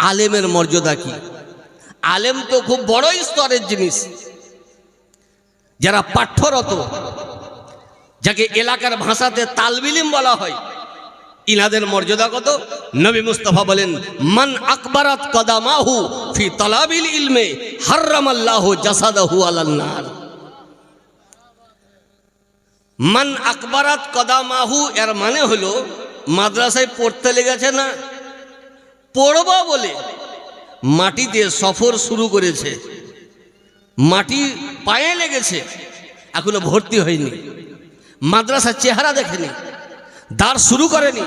আলেমের মর্যাদা কি? আলেম তো খুব বড় স্তরের জিনিস, যারা পাঠ্যরত, যাকে এলাকার ভাষাতে তালবিলিম বলা হয়, ইনাদের মর্যাদা কত? নবী মুস্তাফা বলেন, মান আকবারাত কদামাহু ফি তালাবিল ইলমে হারামাল্লাহু জাসাদাহু আলান নার। মান আকবারাত কদামাহু এর মানে হলো মাদ্রাসায় পড়তে লেগেছে না, পড়বা বলে মাটিতে সফর শুরু করেছে, মাটি পায়ে লেগেছে, এখনো ভর্তি হয়নি, মাদ্রাসার চেহারা দেখেনি, দাঁড় শুরু করেনি,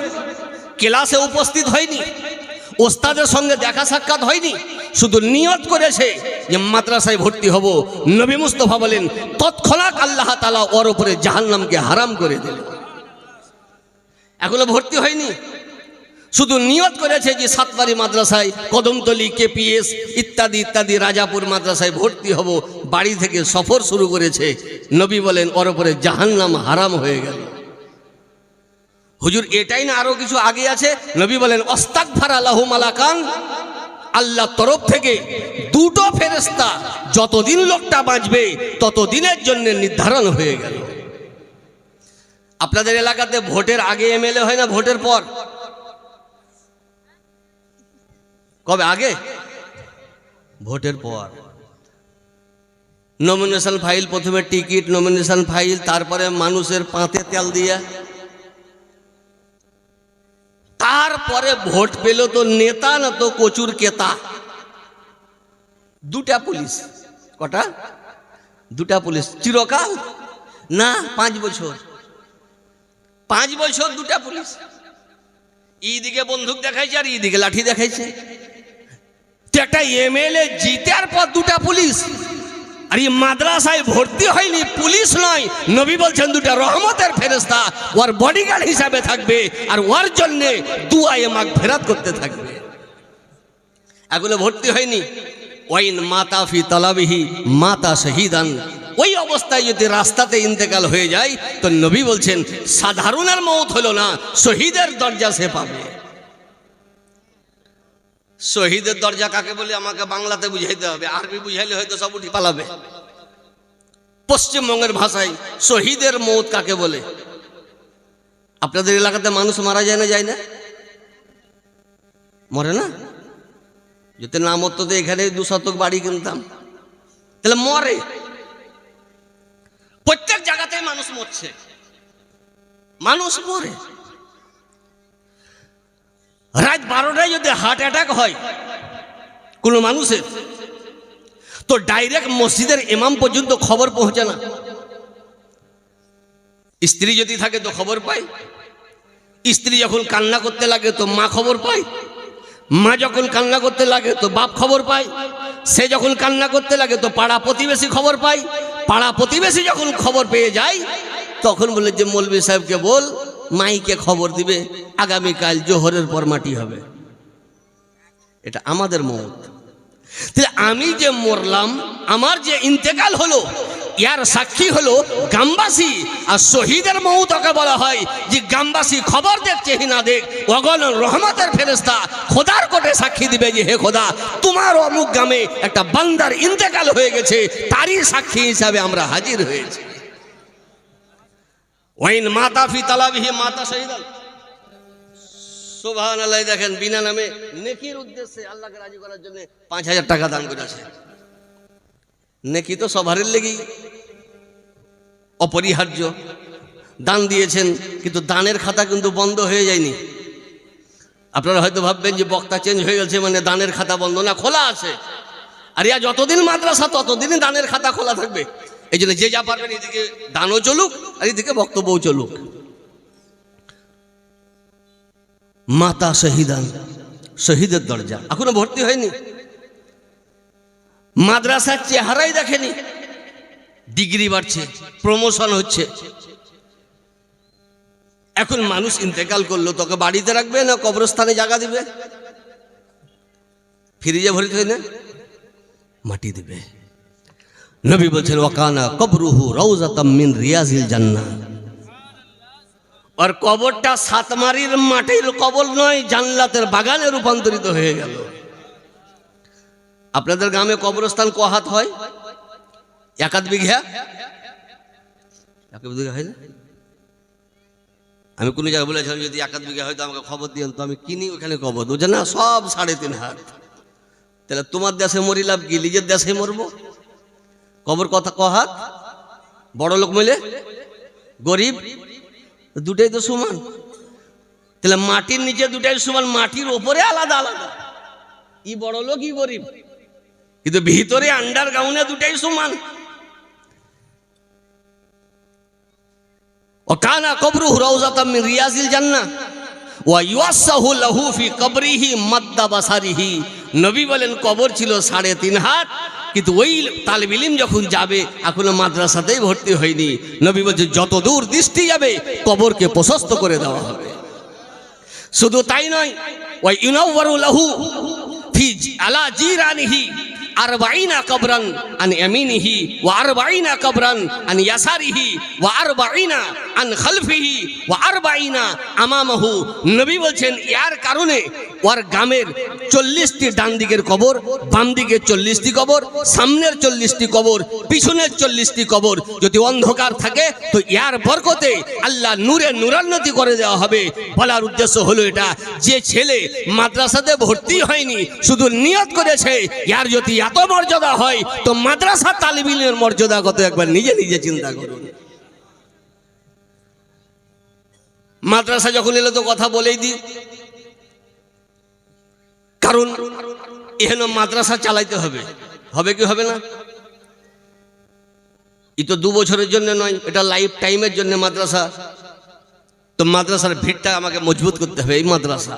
ক্লাসে উপস্থিত হয়নি, ওস্তাদের সঙ্গে দেখা সাক্ষাৎ হয়নি, শুধু নিয়ত করেছে যে মাদ্রাসায় ভর্তি হব। নবী মুস্তাফা বলেন, তৎক্ষণাৎ আল্লাহ তাআলা ওর উপরে জাহান্নামকে হারাম করে দিল। এখনো ভর্তি হয়নি, শুধু নিয়ত করেছে যে সাতবাড়ি মাদ্রাসায়, কদমতলী, কেপিএস ইত্যাদি ইত্যাদি রাজাপুর মাদ্রাসায় ভর্তি হব, বাড়ি থেকে সফর শুরু করেছে। নবী বলেন, ওর উপরে জাহান্নাম হারাম হয়ে গেল। হুজুর এটাই না, আরো কিছু আগে আছে। নবী বলেন, আস্তাগফারা লাহু মালাকান, আল্লাহর তরফ থেকে দুটো ফেরেশতা যতদিন লোকটা বাঁচবে ততদিনের জন্য নির্ধারণ হয়ে গেল। আপনাদের এলাকাতে ভোটের আগে এমএলএ হয় না ভোটের পর? কবে আগে? ভোটের পর। নমিনেশন ফাইল, প্রথমে টিকিট, নমিনেশন ফাইল, তারপরে মানুষের পাতে তেল দিয়া, তারপরে ভোট পেল তো নেতা না তো কচুর কেতা। দুটা পুলিশ। কটা? দুটা পুলিশ। চিরকাল না, 5 বছর। 5 বছর দুটা পুলিশ। এইদিকে বন্দুক দেখাইছে আর এইদিকে লাঠি দেখাইছে। তো একটা এমএলএ জিতার পর দুটা পুলিশ, আর এই মাদ্রাসায় ভর্তি হয়নি, পুলিশ নয়। নবী বলছেন দুটা রহমতের ফেরেশতা ওর বডিগার্ড হিসাবে থাকবে, আর ওর জন্য দুআয়ে মাগফিরাত করতে থাকবে। এগুলো ভর্তি হয়নি। ওয়াইন মাতা ফি তালাবিহি মাতা শহীদান, ওই অবস্থায় যদি রাস্তাতে ইন্তেকাল হয়ে যায় তো নবী বলছেন সাধারণের মওত হলো না, শহীদের দরজা সে পাবে। শহীদের দরজা কাকে বলে আমাকে বাংলাতে বুঝাইতে হবে, আরবি বুঝাইলে হয়তো সব উঠি পালাবে। পশ্চিমবঙ্গের ভাষায় শহীদের মওত কাকে বলে? আপনাদের এলাকাতে মানুষ মারা যায় না, যায় না? মরে না? যদি না মরতো তো এখানে 2 শতক বাড়ি কিনতাম। তাহলে মরে, প্রত্যেক জায়গাতেই মানুষ মরছে, মানুষ মরে। রাত 12টায় যদি হার্ট অ্যাটাক হয় কোনো মানুষের, তো ডাইরেক্ট মসজিদের ইমাম পর্যন্ত খবর পৌঁছে না। স্ত্রী যদি থাকে তো খবর পায়, স্ত্রী যখন কান্না করতে লাগে তো মা খবর পায়, মা যখন কান্না করতে লাগে তো বাপ খবর পায়, সে যখন কান্না করতে লাগে তো পাড়া প্রতিবেশী খবর পায়, পাড়া প্রতিবেশী যখন খবর পেয়ে যায় তখন বলে যে মৌলভী সাহেবকে বল মাইকে খবর দিবে আগামীকাল জোহরের পর মাটি হবে। এটা আমাদের মওত। তাহলে আমি যে মরলাম, আমার যে ইন্তেকাল হলো, ইয়ার সাক্ষী হলো গ্রামবাসী। আর শহীদের মওত ওকে বলা হয় যে গ্রামবাসী খবর দেখছে হি না দেখ, অগণ রহমতের ফেরেশতা খোদার কোটে সাক্ষী দিবে যে হে খোদা, তোমার অমুক গ্রামে একটা বান্দার ইন্তেকাল হয়ে গেছে, তারই সাক্ষী হিসাবে আমরা হাজির হয়েছি। ওয়াইন মাতা ফি তালাবিহি মাতা শহীদান। সুবহানাল্লাহ। দেখেন, বিনা নামে নেকির উদ্দেশ্যে আল্লাহকে রাজি করার জন্য 5000 টাকা দান করেছে। নেকি তো সবারই লেগেই অপরিহার্য, দান দিয়েছেন, কিন্তু দানের খাতা কিন্তু বন্ধ হয়ে যায়নি। আপনারা হয়তো ভাববেন যে বক্তা চেঞ্জ হয়ে গেছে মানে দানের খাতা বন্ধ, না, খোলা আছে। আর ইয়া যতদিন মাদ্রাসা ততদিনই দানের খাতা খোলা থাকবে। এই জন্য যে যা পারবেন এদিকে দানও চলুক আর এদিকে বক্তব্যও চলুক। মাতা শহীদান, শহীদের দরজা এখনো ভর্তি হয়নি, মাদ্রাসার চেহারাই দেখেনি। ডিগ্রি বাড়ছে, প্রমোশন হচ্ছে। এখন মানুষ ইন্তেকাল করলো, তোকে বাড়িতে রাখবে না কবরস্থানে জায়গা দিবে? ফ্রিজে ভরিতে হয় না, মাটি দিবে। নবী বলছেন ওয়াকানা কবরুহু রাউযাতাম মিন রিয়াজিল জান্নাহ। আর কবরটা সাতমারির মাটির কবর নয়, জান্নাতের বাগানে রূপান্তরিত হয়ে গেল। আপনাদের গ্রামে কবরস্থান ক হাত হয়? এক আধ বিঘা? এক বিঘা হয় না? আমি কোনো জায়গায় বলেছিলাম যদি এক আধ বিঘা হয়তো আমাকে খবর দিয়েন, তো আমি কিনি ওখানে কবর বুঝে না, সব 3.5 হাত। তাহলে তোমার দেশে মরি লাভ কি, নিজের দেশে মরবো। কবর কথা ক হাত? বড় লোক মিলে গরিব দুটাই তো সমান। তাহলে মাটির নিচে দুটাই সমান, মাটির ওপরে আলাদা আলাদা, ই বড় লোক ই গরিব, কিন্তু ভিতরে আন্ডারগ্রাউন্ডে দুটাই সমান। ওয়াকানা কবরুহু রাউযাতাম মিন রিয়াজিল জান্নাহ ওয়া ইউসাহু লাহু ফি কবরিহি মাদ্দা বাসারিহি। নবী বলেন কবর ছিল 3.5 হাত, কিন্তু ওই তালিব ইলম যখন যাবে, এখনো মাদ্রাসাতেই ভর্তি হয়নি, নবী বলছে যত দূর দৃষ্টি যাবে কবরকে প্রশস্ত করে দেওয়া হবে। শুধু তাই নয়, ওয়া ইউনাওয়ারু লাহু ফি আলা জিরানিহি 40 কবরান আন ইয়ামিনিহি ওয়া 40 কবরান আন ইয়াসারিহি ওয়া 40 আন খালফিহি ওয়া 40 আমামাহু। নবী বলছেন এর কারণে ওর গ্রামের 40টি ডান দিকের কবর, বাম দিকের 40টি কবর, সামনের 40টি কবর, পিছনের 40টি কবর। যদি অন্ধকার থাকে তো এর বরকতে আল্লাহ নূরে নূরান্বিত করে দেওয়া হবে। বলার উদ্দেশ্য হলো এটা, যে ছেলে মাদ্রাসাতে ভর্তি হয়নি, শুধু নিয়ত করেছে এর যদি এত মর্যাদা হয়, তো মাদ্রাসা তালিব ইলমের মর্যাদা কত একবার নিজে নিজে চিন্তা করুন। মাদ্রাসা যখন এলো তো কথা বলেই দিই, কারণ এহেন মাদ্রাসা চালাইতে হবে, হবে কি হবে না? ই তো 2 বছরের জন্য নয়, এটা লাইফ টাইমের জন্য মাদ্রাসা। তো মাদ্রাসার ভিড়টা আমাকে মজবুত করতে হবে। এই মাদ্রাসা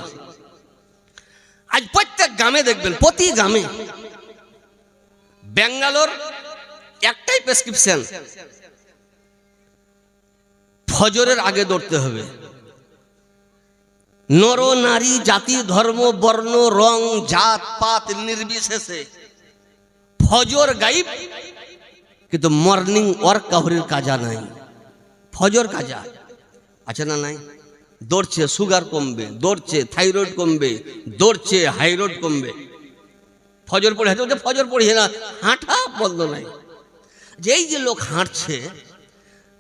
আজ প্রত্যেক গ্রামে দেখবেন, প্রতি গ্রামে, ব্যাঙ্গালোর একটাই প্রেসক্রিপশন, ফজরের আগে দৌড়তে হবে। নর নারী, জাতি, ধর্ম, বর্ণ, রং, জাত পাত নির্বিশেষে ফজর গাইব, কিন্তু মর্নিং ওয়ার্ক কাহরির কাজা নাই। ফজর কাজা আছে না নাই? দৌড়ছে সুগার কমবে, দৌড়ছে থাইরয়েড কমবে, দৌড়ছে হাইরয়েড কমবে। ফজর পড়ে হাঁটে, ফজর পড়িয়ে না, হাঁটা বন্ধ নাই। যেই যে লোক হাঁটছে,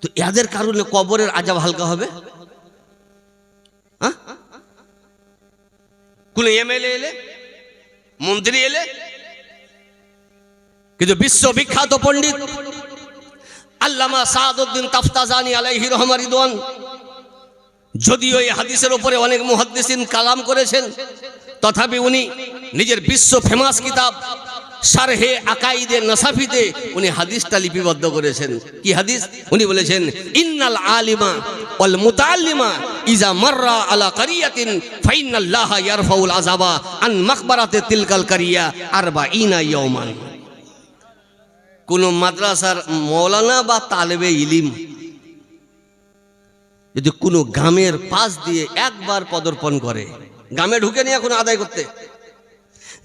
তো এদের কারণে কবরের আজাব হালকা হবে। হ্যাঁ, কোন এমএলএ এলে, মন্ত্রী এলে, কিন্তু বিশ্ববিখ্যাত পণ্ডিত আল্লামা সাদউদ্দিন তাফতাজানি আলাইহি রহমা রিদওয়ান, যদিও এই হাদিসের উপরে অনেক মুহাদ্দিসিন কালাম করেছেন, তথাপি উনি নিজের বিশ্ব ফেমাস কিতাব শারহে আকাইদে নাসাফিতে উনি হাদিসটা লিপিবদ্ধ করেছেন। কি হাদিস? উনি বলেছেন, ইন্নাল আলিমা ওয়াল মুতাআল্লিমা ইজা মাররা আলা কারিয়াতিন ফাইনাল্লাহা ইয়ারফাউল আযাবা আন মাকবারাতি তিলকাল কারিয়া 40 ইয়াওমান। কোন মাদ্রাসার মাওলানা বা তালেবে ইলিম যদি কোনো গ্রামের পাশ দিয়ে একবার পদর্পণ করে, গ্রামে ঢুকেনি এখন আদায় করতে,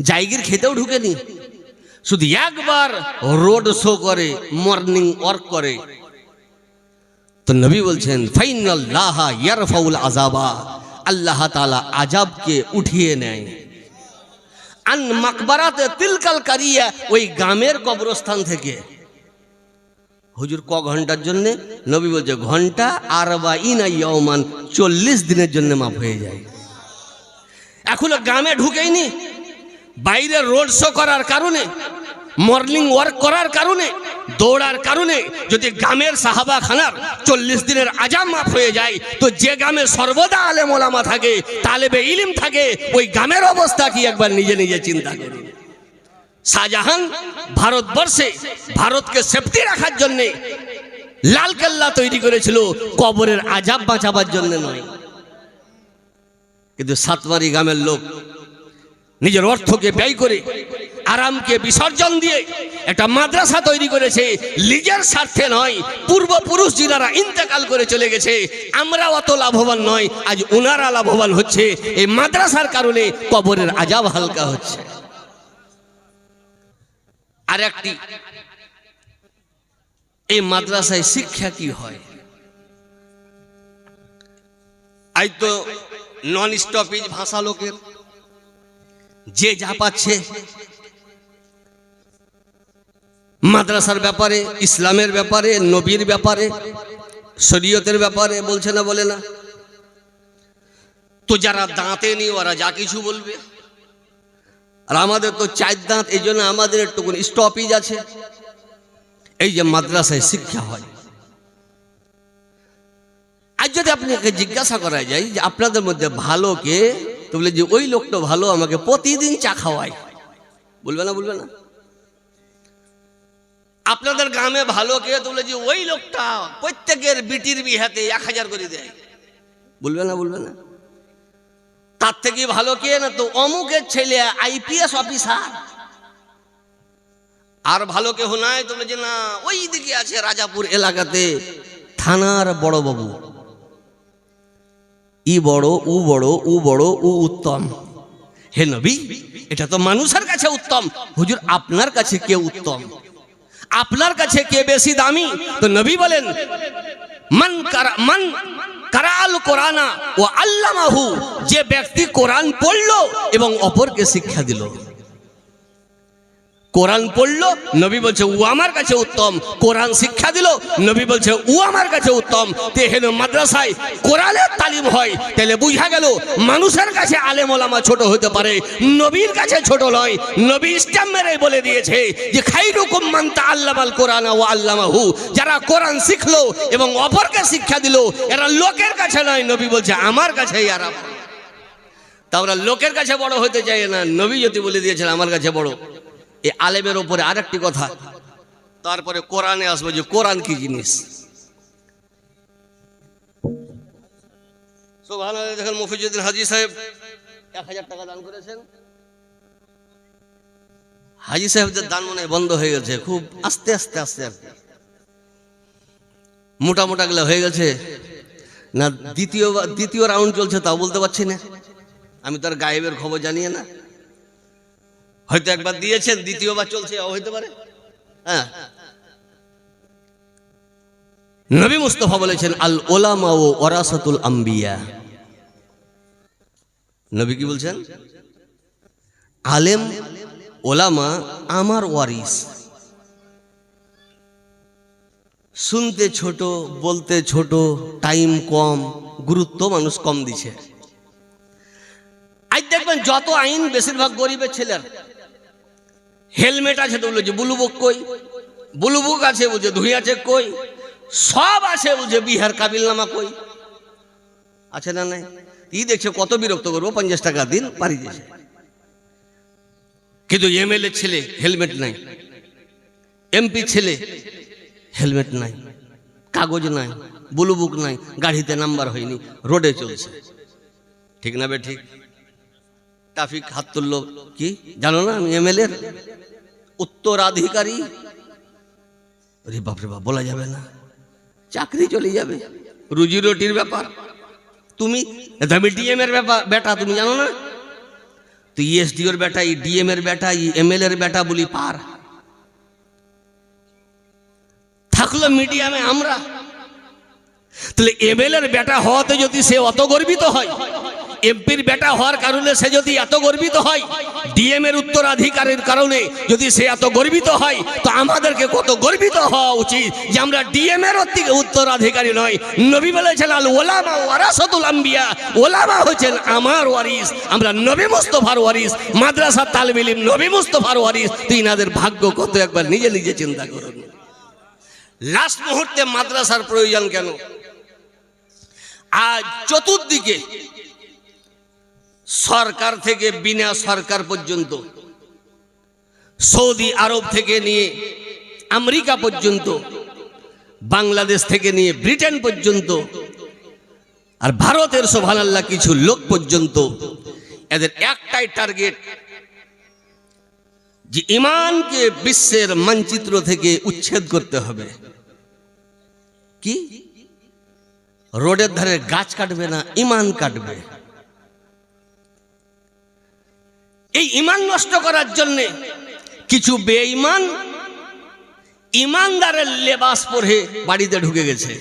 জায়গির খেতেও ঢুকেনি, শুধু একবার রোড শো করে, মর্নিং ওয়ার্ক করে, তো নবী বলছেন ফাইনাল্লাহা ইয়ারফাউল আযাবা, আল্লাহ তাআলা আযাবকে উঠিয়ে নেয়। আন মাকবারাতে তিলকাল কারিয়া, ওই গ্রামের কবরস্থান থেকে। হুজুর ক ঘন্টার জন্য? নবী বলছে ঘন্টা 40 ইয়াওমান, 40 দিনের জন্য মাফ হয়ে যায়। এখনো গ্রামে ঢুকেইনি, বাইরে রোড শো করার কারণে, মর্নিং ওয়ার্ক করার কারণে, দৌড়ার কারণে যদি গ্রামের সাহাবা খানার 40 দিনের আযাব মাফ হয়ে যায়, তো যে গ্রামে সর্বদা আলেম ওলামা থাকে, তালেবে ইলম থাকে, ওই গ্রামের অবস্থা কি একবার নিজে নিজে চিন্তা করুন। শাহজাহান ভারতবর্ষে ভারতকে সেফটি রাখার জন্য লালকেল্লা তৈরি করেছিল, কবরের আযাব বাঁচাবার জন্য নয়। কিন্তু সাতমারি গ্রামের লোক নিজের অর্থকে ব্যয় করে, আরামকে বিসর্জন দিয়ে একটা মাদ্রাসা তৈরি করেছে, নিজের স্বার্থে নয়। পূর্বপুরুষ যারা ইন্তেকাল করে চলে গেছে, আমরা অত লাভবান নয়, আজ ওনারা লাভবান হচ্ছে। এই মাদ্রাসার কারণে কবরের আযাব হালকা হচ্ছে। আর একটি, এই মাদ্রাসায় শিক্ষা কি হয়? আজ তো নন স্টপেজ ভাষা লোকের, যে যা পাচ্ছে মাদ্রাসার ব্যাপারে, ইসলামের ব্যাপারে, নবীর ব্যাপারে, শরীয়তের ব্যাপারে বলছে না, বলে না? তো যারা দাঁতে নেই ওরা যা কিছু বলবে, আর আমাদের তো 4 দাঁত, এই জন্য আমাদের একটু স্টপেজ আছে। এই যে মাদ্রাসায় শিক্ষা হয়, আজ যদি আপনাকে জিজ্ঞাসা করা যায় যে আপনাদের মধ্যে ভালো কে, তো বলে যে ওই লোকটা ভালো, আমাকে প্রতিদিন চা খাওয়ায়, বলবে না? বলবে না? আপনাদের গ্রামে ভালো কে, তো বলে যে ওই লোকটা প্রত্যেকের বিটির বিহাতে 1000 করে দেয়, বলবে না? বলবে না? তার থেকে ভালো কে না, তো অমুকের ছেলে IPS অফিসার। আর ভালো কেহ নাই, তো বলে যে না, ওই দিকে আছে রাজাপুর এলাকাতে থানার বড় বাবু, ই বড়, উ বড়, উ বড়, উ উত্তম। হে নবী, এটা তো মানুষের কাছে উত্তম, হুজুর আপনার কাছে কে উত্তম, আপনার কাছে কে বেশি দামি? তো নবী বলেন, মান কারাল কোরআনা ও আল্লামাহু, যে ব্যক্তি কোরআন পড়লো এবং অপরকে শিক্ষা দিল। কোরআন পড়লো, নবী বলছে ও আমার কাছে উত্তম। কোরআন শিক্ষা দিল, নবী বলছে ও আমার কাছে উত্তম। তেহেন মাদ্রাসায় কোরআনের তালিম হয়, তাহলে বুঝা গেল মানুষের কাছে আলেম ওলামা ছোট হতে পারে, নবীর কাছে ছোট নয়। নবী ইসলাম মেরে বলে দিয়েছে যে খাইরুকুম মান তাআল্লামাল কোরআন ওয়া আল্লামাহু, যারা কোরআন শিখলো এবং অপরকে শিক্ষা দিল, এরা লোকের কাছে নয়, নবী বলছে আমার কাছেই এরা। তা আমরা লোকের কাছে বড় হতে চাই না, নবী যদি বলে দিয়েছেন আমার কাছে বড়। এই আলেমের ওপরে আরেকটি কথা, তারপরে কোরআনে আসবে যে কোরআন কি জিনিস। সুবহানাল্লাহ। দেখেন মফিজুদ্দিন হাজী সাহেব 1000 টাকা দান করেছেন। হাজী সাহেবদের দান মনে বন্ধ হয়ে গেছে, খুব আস্তে আস্তে আস্তে আস্তে মোটা মোটা গুলো হয়ে গেছে না। দ্বিতীয় রাউন্ড চলছে, তাও বলতে পারছি না, আমি তো আর গায়েবের খবর জানিয়ে না। হয়তো একবার দিয়েছেন, দ্বিতীয়বার চলছে, হইতে পারে। হ্যাঁ, নবী মুস্তাফা বলেছেন আল উলামা ওয়ারাসাতুল আম্বিয়া। নবী কি বলছেন? আলেম ওলামা আমার ওয়ারিস। শুনতে ছোট, বলতে ছোট, টাইম কম, গুরুত্ব মানুষ কম দিছে। আজ দেখবেন যত আইন, বেশিরভাগ গরিবের ছেলের হেলমেট আছে, তো বলছে ব্লু বুক কই, ব্লু বুক আছে বলছে ধুই আছে কই, সব আছে বলছে বিহার কাবিলনামা কই, আছে না নাই? ই দেখছে কত বিরক্ত করবো, 50 টাকা দিন পারি দিয়েছে। কিন্তু MLA ছেলে হেলমেট নাই, MP ছেলে হেলমেট নাই, কাগজ নাই, ব্লু বুক নাই, গাড়িতে নাম্বার হয়নি, রোডে চলছে। ঠিক না বে ঠিক? ট্রাফিক হাত তুললো, কি জানো না আমি MLA উত্তরাধিকারী। আরে বাপরে বাপ, বলা যাবে না, চাকরি চলে যাবে, রুজি রুটির ব্যাপার। তুমি ডিএম এর বেটা, তুমি জানো না? তো ESDO এর বেটা, DM এর বেটা, MLA এর বেটা বলি পার থাকলো মিডিয়ামে আমরা। তাহলে MLA এর বেটা হওয়াতে যদি সে অত গর্বিত হয়, MPর বেটা হওয়ার কারণে সে যদি এত গর্বিত হয়, DM এর উত্তরাধিকারের কারণে যদি সে এত গর্বিত হয়, তো আমাদেরকে কত গর্বিত হওয়া উচিত যে আমরা DM এর উত্তরাধিকারী নয়। নবী বলেছেন আল উলামা ওয়ারাসাতুল আম্বিয়া, ওলামা হচ্ছেন আমার ওয়ারিস, আমরা নবী মুস্তাফার ওয়ারিস, মাদ্রাসা তালিম ইলম নবী মুস্তাফার ওয়ারিস। তিনাদের ভাগ্য কত, একবার নিজে নিজে চিন্তা করুন। লাস্ট মুহূর্তে মাদ্রাসার প্রয়োজন কেন? আজ চতুর্দিকে সরকার থেকে বিনা সরকার পর্যন্ত, সৌদি আরব থেকে নিয়ে আমেরিকা পর্যন্ত, বাংলাদেশ থেকে নিয়ে ব্রিটেন পর্যন্ত, আর ভারতের সুবহানাল্লাহ কিছু লোক পর্যন্ত, এদের একটাই টার্গেট যে ঈমানকে বিশ্বের মানচিত্র থেকে উচ্ছেদ করতে হবে। কি? রোডের ধারে গাছ কাটবে না, ঈমান কাটবে। এই ঈমান নষ্ট করার জন্য কিছু বেঈমান ঈমানদারের লেবাস পরে বাড়িতে ঢুকে গেছে।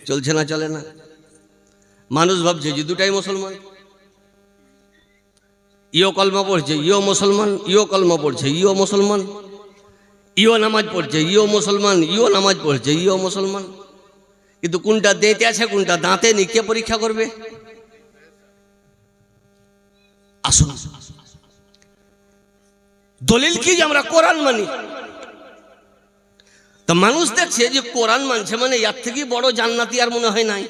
চলছে না? চলে না? মানুষ ভাবছে যে দুটাই মুসলমান, ইও কলমা পড়ছে, ইও মুসলমান, ইও কলমা পড়ছে, ইও মুসলমান। ইও নামাজ পড়ছে, ইও মুসলমান, ইও নামাজ পড়ছে, ইও মুসলমান, কিন্তু কোনটা দেতে আছে কোনটা দাঁতে নেই, কে পরীক্ষা করবে? আসুন, দলিল কি যে আমরা কোরআন মানি। তা মানুষ দেখছে যে কোরআন মানছে মানে এর থেকে বড় জান্নাতি আর মনে হয় নাই।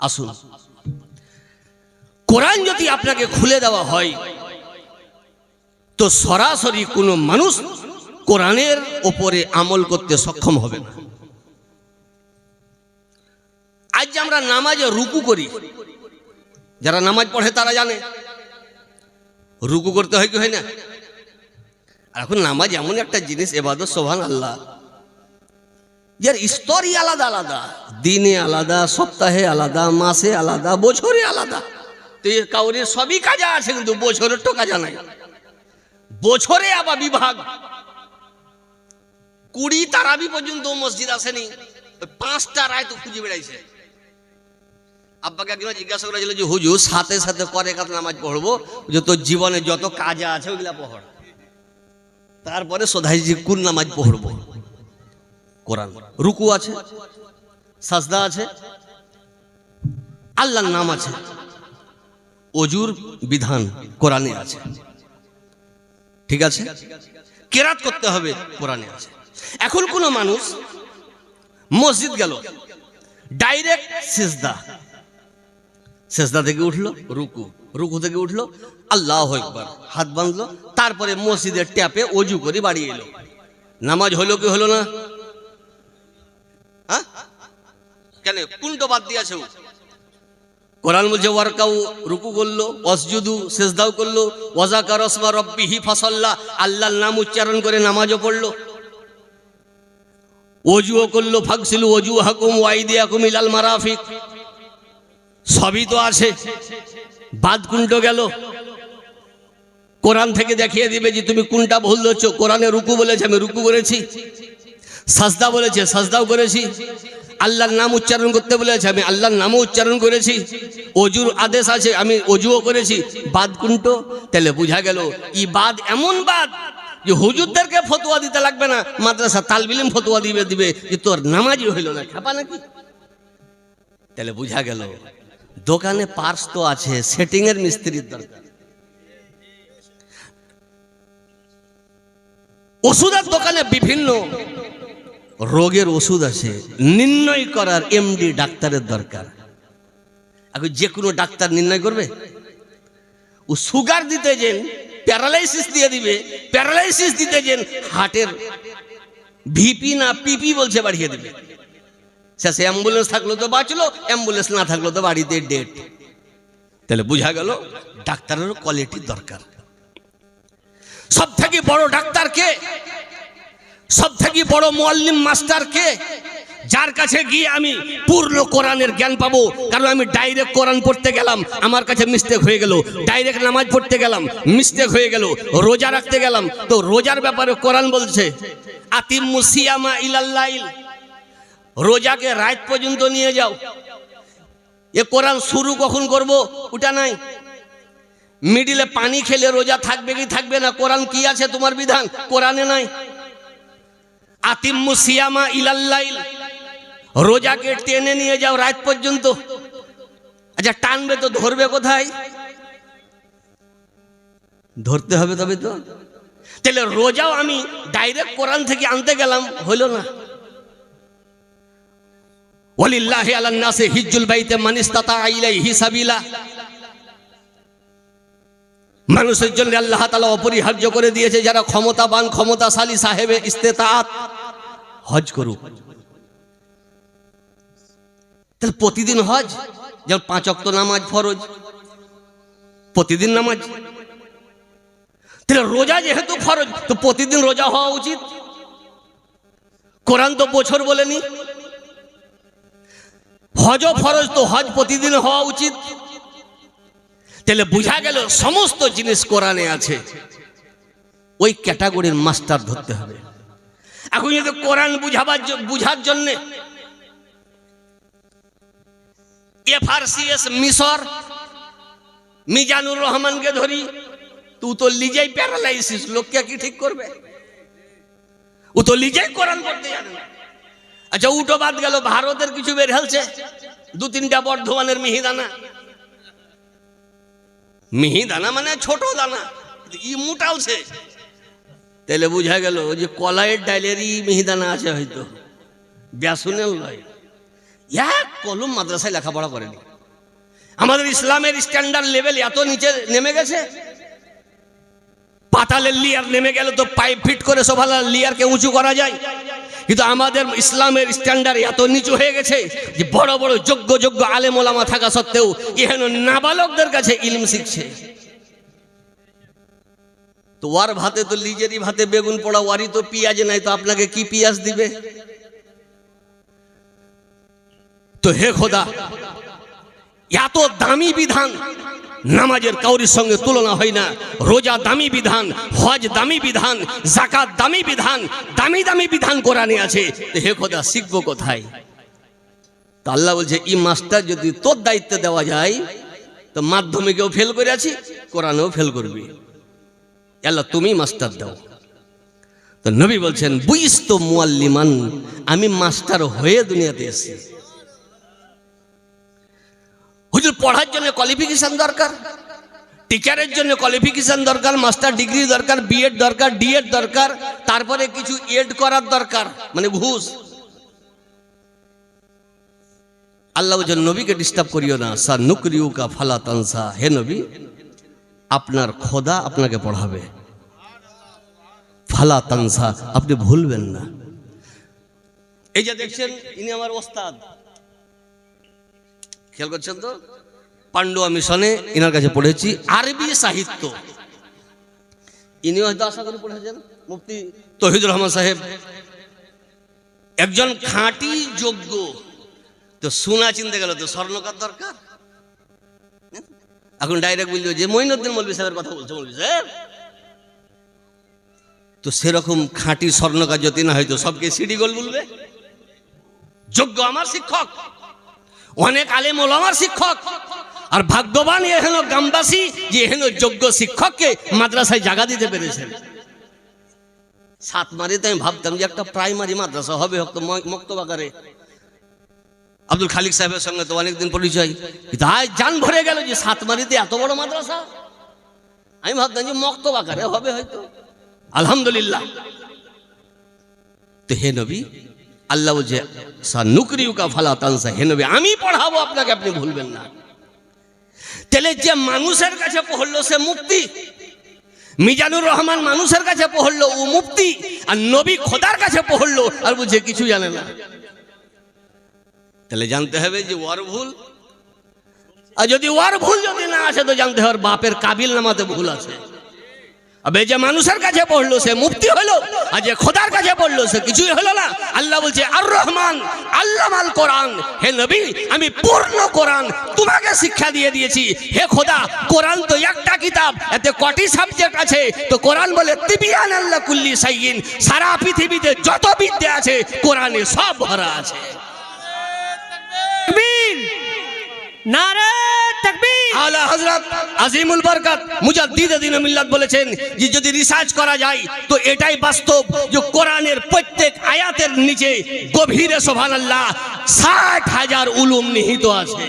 আসুন, কোরআন যদি আপনাকে খুলে দেওয়া হয় তো সরাসরি কোনো মানুষ কোরআনের ওপরে আমল করতে সক্ষম হবে না। আজ যে আমরা নামাজে রুকু করি, যারা নামাজ পড়ে তারা জানে রুকু করতে হয় কি হয় না। আর এখন নামাজ এমন একটা জিনিস, ইবাদত, সুবহানাল্লাহ, যার স্তরই আলাদা আলাদা, দিনে আলাদা, সপ্তাহে আলাদা, মাসে আলাদা, বছরে আলাদা। তো কাউরের সবই কাজা আছে কিন্তু বছরের তো কাজা নাই। বছরে আবার বিভাগ 20 তারাবি পর্যন্ত মসজিদ আসেনি, 5টা রায় তো খুঁজে বেড়াইছে। আব্বাকে একজন জিজ্ঞাসা করেছিল যে হুজুর সাথে সাথে করে কাত নামাজ পড়বো, যে তোর জীবনে যত কাজা আছে ওইগুলা পড়, তারপরে সোধাইজি কোন নামাজ পড়বো। কোরআন রুকু আছে, সাজদা আছে, আল্লাহর নাম আছে, ওজুর বিধান কোরআনে আছে, ঠিক আছে, কেরাত করতে হবে কোরআনে আছে। এখন কোন মানুষ মসজিদ গেল, ডাইরেক্ট সিজদা, সিজদা থেকে উঠলো রুকু, রুকু থেকে উঠলো আল্লাহু আকবার, হাত বাঁধলো, তারপরে মসজিদের ট্যাপে ওযু করে বাড়ি এলো। নামাজ হলো কি হলো না? হ্যাঁ, কেন কোনটা বাদ দিয়েছে? কোরআন বলছে ওয়ারকাউ, রুকু করলো, ওয়াসজুদু, সিজদাও করলো, ওয়াজাকারা ইসমা রাব্বিহি ফাসাল্লা, আল্লাহর নাম উচ্চারণ করে নামাজও পড়লো, ওযুও করলো, ফাগসিলু ওযুহাকুম ওয়া আইদিয়াকুম ইলাল মারাফিক, সবই তো আছে। বাদ কোনটা গেল? কোরআন থেকে দেখিয়ে দিবে যে তুমি কোনটা ভুল ধরছো। কোরআনে রুকু বলেছে, আমি রুকু করেছি, সাজদা বলেছে, সাজদাও করেছি, আল্লাহর নাম উচ্চারণ করতে বলেছে, আমি আল্লাহর নামও উচ্চারণ করেছি, ওজুর আদেশ আছে, আমি ওজুও করেছি। বাদ কোনটো? তাহলে বুঝা গেল ই বাদ এমন বাদ যে হুজুরদেরকে ফতোয়া দিতে লাগবে না, মাদ্রাসা তালবিলিম ফতোয়া দিবে যে তোর নামাজই হইল না, খাপা নাকি? তাহলে বুঝা গেল দোকানে পার্স তো আছে, সেটিং এর মিস্ত্রির দরকার। ওষুধের দোকানে বিভিন্ন রোগের ওষুধ আছে, নির্ণয় করার এমডি ডাক্তারের দরকার। এখন যে কোনো ডাক্তার নির্ণয় করবে? ও সুগার দিতে যেন প্যারালাইসিস দিয়ে দিবে, প্যারালাইসিস দিতে যেন হার্টের ভিপি না পিপি বলছে বাড়িয়ে দিবে। শেষে অ্যাম্বুলেন্স থাকলো তো বাঁচলো, অ্যাম্বুলেন্স না থাকলো তো বাড়িতে ডেট। তাহলে বুঝা গেল ডাক্তারেরও কোয়ালিটির দরকার। সব থেকে বড় ডাক্তার কে? সব থেকে বড় মুআল্লিম মাস্টার কে? যার কাছে গিয়ে আমি পূর্ণ কোরআনের জ্ঞান পাবো। কারণ আমি ডাইরেক্ট কোরআন পড়তে গেলাম, আমার কাছে মিস্টেক হয়ে গেল, ডাইরেক্ট নামাজ পড়তে গেলাম, মিস্টেক হয়ে গেল, রোজা রাখতে গেলাম, তো রোজার ব্যাপারে কোরআন বলছে আতিম্মুস সিয়ামা ইলাল লাইল, রোজাকে রাত পর্যন্ত নিয়ে যাও। এ কোরআন শুরু কখন করব ওটা নাই। মিডিলে পানি খেলে রোজা থাকবে কি থাকবে না, কোরআন কি আছে তোমার বিধান? কোরআনে নাই। আতিম্মুস সিয়ামা ইলাল লাইল, রোজাকে টেনে নিয়ে যাও রাত পর্যন্ত। আচ্ছা টানবে তো ধরবে কোথায়? ধরতে হবে তবে তো। তাহলে রোজাও আমি ডাইরেক্ট কোরআন থেকে আনতে গেলাম, হইল না। ওয়ালিল্লাহি আলান নাসি হিজ্জুল বাইতি মান ইসতাতা ইলাইহি সাবিলা, মানুষের জন্য আল্লাহ তাআলা অপরিহার্য করে দিয়েছে যারা ক্ষমতাবান, ক্ষমতাশালী, সাহেবে ইস্তেতাআত, হজ করুক। তাহলে প্রতিদিন হজ, যেমন 5 ওয়াক্ত নামাজ ফরজ, প্রতিদিন নামাজ। তাহলে রোজা যেহেতু ফরজ তো প্রতিদিন রোজা হওয়া উচিত। কোরআন তো বছর বলেনি। হজও ফরজ তো হজ প্রতিদিন হওয়া উচিত। তাহলে বুঝা গেল সমস্ত জিনিস কোরআনে আছে, ওই ক্যাটাগরির মাস্টার ধরতে হবে। এখন যদি কোরআন বুঝার জন্য FRCS মিশর মিজানুর রহমানকে ধরি, তুই তো নিজেই প্যারালাইসিস, লোককে কি ঠিক করবে? ও তো নিজেই কোরআন পড়তে জানে না। আচ্ছা উটো বাদ গেল, ভারতের কিছু বের হলছে, 2-3টা বর্ধমানের মিহিদানা। মিহিদানা মানে ছোট দানা, ই মোটালছে। তাহলে বুঝা গেল যে কলাইয়ের ডাইলেরই মিহিদানা আছে হয়তো, ব্যাসনের নয়। এক কলম মাদ্রাসায় লেখাপড়া করেনি। আমাদের ইসলামের স্ট্যান্ডার্ড লেভেল এত নিচে নেমে গেছে, পাতালের লিয়ার নেমে গেল তো পাইপ ফিট করে সোভালা লিয়ারকে উঁচু করা যায়, কিন্তু আমাদের ইসলামের স্ট্যান্ডার্ড এত নিচু হয়ে গেছে যে বড় বড় যোগ্য যোগ্য আলেম ওলামা থাকা সত্ত্বেও এহেন নাবালকদের কাছে ইলম শিখছে। তো ওয়ার ভাতে তো লিজেরই ভাতে বেগুন পোড়া, ওয়ারই তো পেঁয়াজ নাই, তো আপনাকে কি পেঁয়াজ দিবে? তো হে খোদা, এত দামি বিধান, নামাজের কাউরির সঙ্গে তুলনা হয় না। রোজা দামি বিধান, হজ দামি বিধান, যাকাত দামি বিধান, দামি দামি বিধান কোরআনে আছে। তো হে খোদা শিখবো কোথায়? তো আল্লাহ বলছে এই মাস্টার যদি তোর দায়িত্বে দেওয়া যায়, তো মাধ্যমিকেও ফেল করে আছি, কোরআনেও ফেল করবি, আল্লাহ তুমি মাস্টার দাও। তো নবী বলছেন বুইস্তু মুআল্লিমান, আমি মাস্টার হয়ে দুনিয়াতে এসেছি। হুজুর পড়ার জন্য কোয়ালিফিকেশন দরকার, টিচারের জন্য কোয়ালিফিকেশন দরকার, মাস্টার ডিগ্রি দরকার, বিএড দরকার, ডিএড দরকার, তারপরে কিছু এড করার দরকার, মানে ঘুষ। আল্লাহ বলছেন নবীকে ডিস্টার্ব করিও না, সা নুকরিউকা ফালা তানসা। হে নবী, আপনার খোদা আপনাকে পড়াবে, ফালা তানসা, আপনি ভুলবেন না। এই যে দেখছেন ইনি আমার ওস্তাদ, খেয়াল করছেন তো? পান্ডুয়া মিশনে ইনার কাছে পড়েছি আরবি সাহিত্য। ইনি হয়তো আশা করি পড়েছেন মুফতি তৌহিদুর রহমান সাহেব, একজন খাঁটি যোগ্য। তো সোনা চিনতে গেল তো স্বর্ণকার দরকার। এখন ডাইরেক্ট বললো যে মঈনুদ্দিন মৌলভী সাহেবের কথা বলছে মৌলভী সাহেব। তো সেরকম খাঁটি স্বর্ণকার যদি না হয়তো সবকে সিডি গোল বলবে। যোগ্য আমার শিক্ষক, অনেক আলেম ওলামার শিক্ষক, আর ভাগ্যবান এহেন গ্রামবাসী যে এহেন যোগ্য শিক্ষককে মাদ্রাসায় জায়গা দিতে পেরেছেন। সাতমারিতে আমি ভাবতাম যে একটা প্রাইমারি মাদ্রাসা হবে, হয়তো মক্তবাগারে। আব্দুল খালিক সাহেবের সঙ্গে তো অনেকদিন পরিচয়, কিন্তু আজ জান ভরে গেল যে সাতমারিতে এত বড় মাদ্রাসা। আমি ভাবতাম যে মক্তবাগারে হবে হয়তো। আলহামদুলিল্লাহ। তো হে নবী, আল্লাহ বলছে সানুকরিউকা ফালা তানসা, হে নবী আমি পড়াবো আপনাকে, আপনি ভুলবেন না। তাহলে যে মানুষের কাছে পড়লো সে মুফতি, মিজানুর রহমান মানুষের কাছে পড়লো ও মুফতি, আর নবী খোদার কাছে পড়লো আর বুঝে কিছু জানে না। তাহলে জানতে হবে যে ওয়ার ভুল, আর যদি ওয়ার ভুল যদি না আসে তো জানতে হবে বাপের কাবিল নামাতে ভুল আছে। আবে যে মানুষের কাছে পড়লো সে মুফতি হলো, আর যে খোদার কাছে পড়লো সে কিছুই হলো না। আল্লাহ বলছে আর রহমান আল্লামাল কোরআন, হে নবী আমি পূর্ণ কোরআন তোমাকে শিক্ষা দিয়ে দিয়েছি। হে খোদা, কোরআন তো একটা কিতাব, এতে কটি সাবজেক্ট আছে? তো কোরআন বলে তিবিয়ান আল্লাহ কুল্লি শাইইন, সারা পৃথিবীতে যত বিদ্যা আছে কোরআনে সব ভরা আছে। তাকবীর, নারে তাকবীর। আলা হযরত আজিমুল বরকত মুজাদ্দিদ দ্বীন মিল্লাত বলেছেন যে যদি রিসার্চ করা যায় তো এটাই বাস্তব যে কোরআনের প্রত্যেক আয়াতের নিচে গভীরে সুবহানাল্লাহ ৬০,০০০ উলুম নিহিত আছে।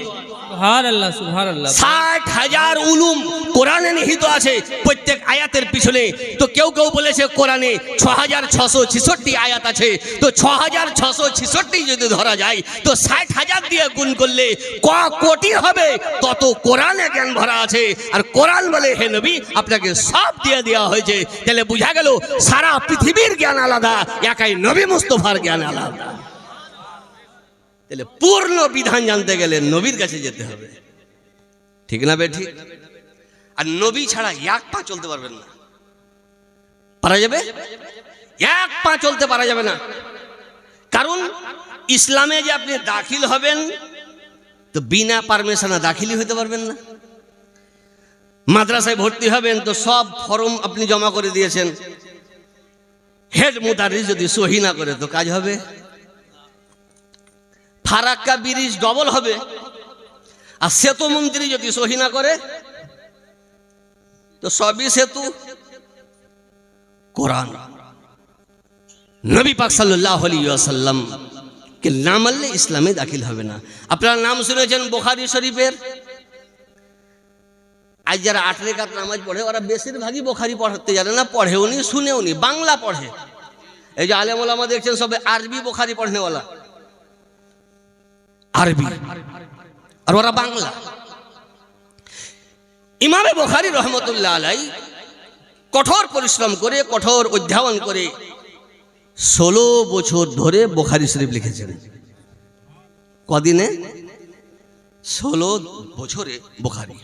সুবহানাল্লাহ, সুবহানাল্লাহ। ৬০,০০০ উলুম কোরআনে নিহিত আছে প্রত্যেক আয়াতের পিছনে। তো কেউ কেউ বলেছে কোরআনে ৬৬৬৬ আয়াত আছে। তো ৬৬৬৬ যদি ধরা যায় তো ৬০,০০০ দিয়ে গুণ করলে ক কোটি হবে, তত কোরআনে জ্ঞান ভরা আছে। আর কোরআন বলে হে নবী আপনাকে সব দিয়ে দেওয়া হয়েছে। তাহলে বুঝা গেল সারা পৃথিবীর জ্ঞান আলাদা, একাই নবী মুস্তাফার জ্ঞান আলাদা। তাহলে পূর্ণ বিধান জানতে গেলে নবীর কাছে যেতে হবে, ঠিক না বে ঠিক? আর নবী ছাড়া এক পা চলতে পারবেন না। পারা যাবে? এক পা চলতে পারা যাবে না। কারণ ইসলামে যে আপনি দাখিল হবেন তো বিনা পারমিশনে দাখিলই হতে পারবেন না। মাদ্রাসায় ভর্তি হবেন তো সব ফর্ম আপনি জমা করে দিয়েছেন, হেড মুদারিস যদি সহি না করে তো কাজ হবে। ফারাক্কা ব্রিজ ডবল হবে, আর সেতু মন্ত্রী যদি সহি না করে তো সবই সেতু। কোরআন নবী পাক সাল্লাল্লাহু আলাইহি ওয়াসাল্লাম কে না মানলে ইসলামে দাখিল হবে না। আপনারা নাম শুনেছেন বুখারী শরীফের। আজ যারা 8 রাকাত নামাজ পড়ে ওরা বেশিরভাগই বুখারী পড়তে জানে না, পড়েওনি শুনেওনি, বাংলা পড়ে। এই যে আলেম ওলামা দেখছেন সবে আরবি বুখারী পড়নেওয়ালা, আরবি, আর ওরা বাংলা। ইমামে বুখারী রহমতুল্লাহ আলাইহি কঠোর পরিশ্রম করে, কঠোর অধ্যয়ন করে 16 বছর ধরে বুখারী শরীফ লিখেছেন। কদিনে? 16 বছরে বুখারী।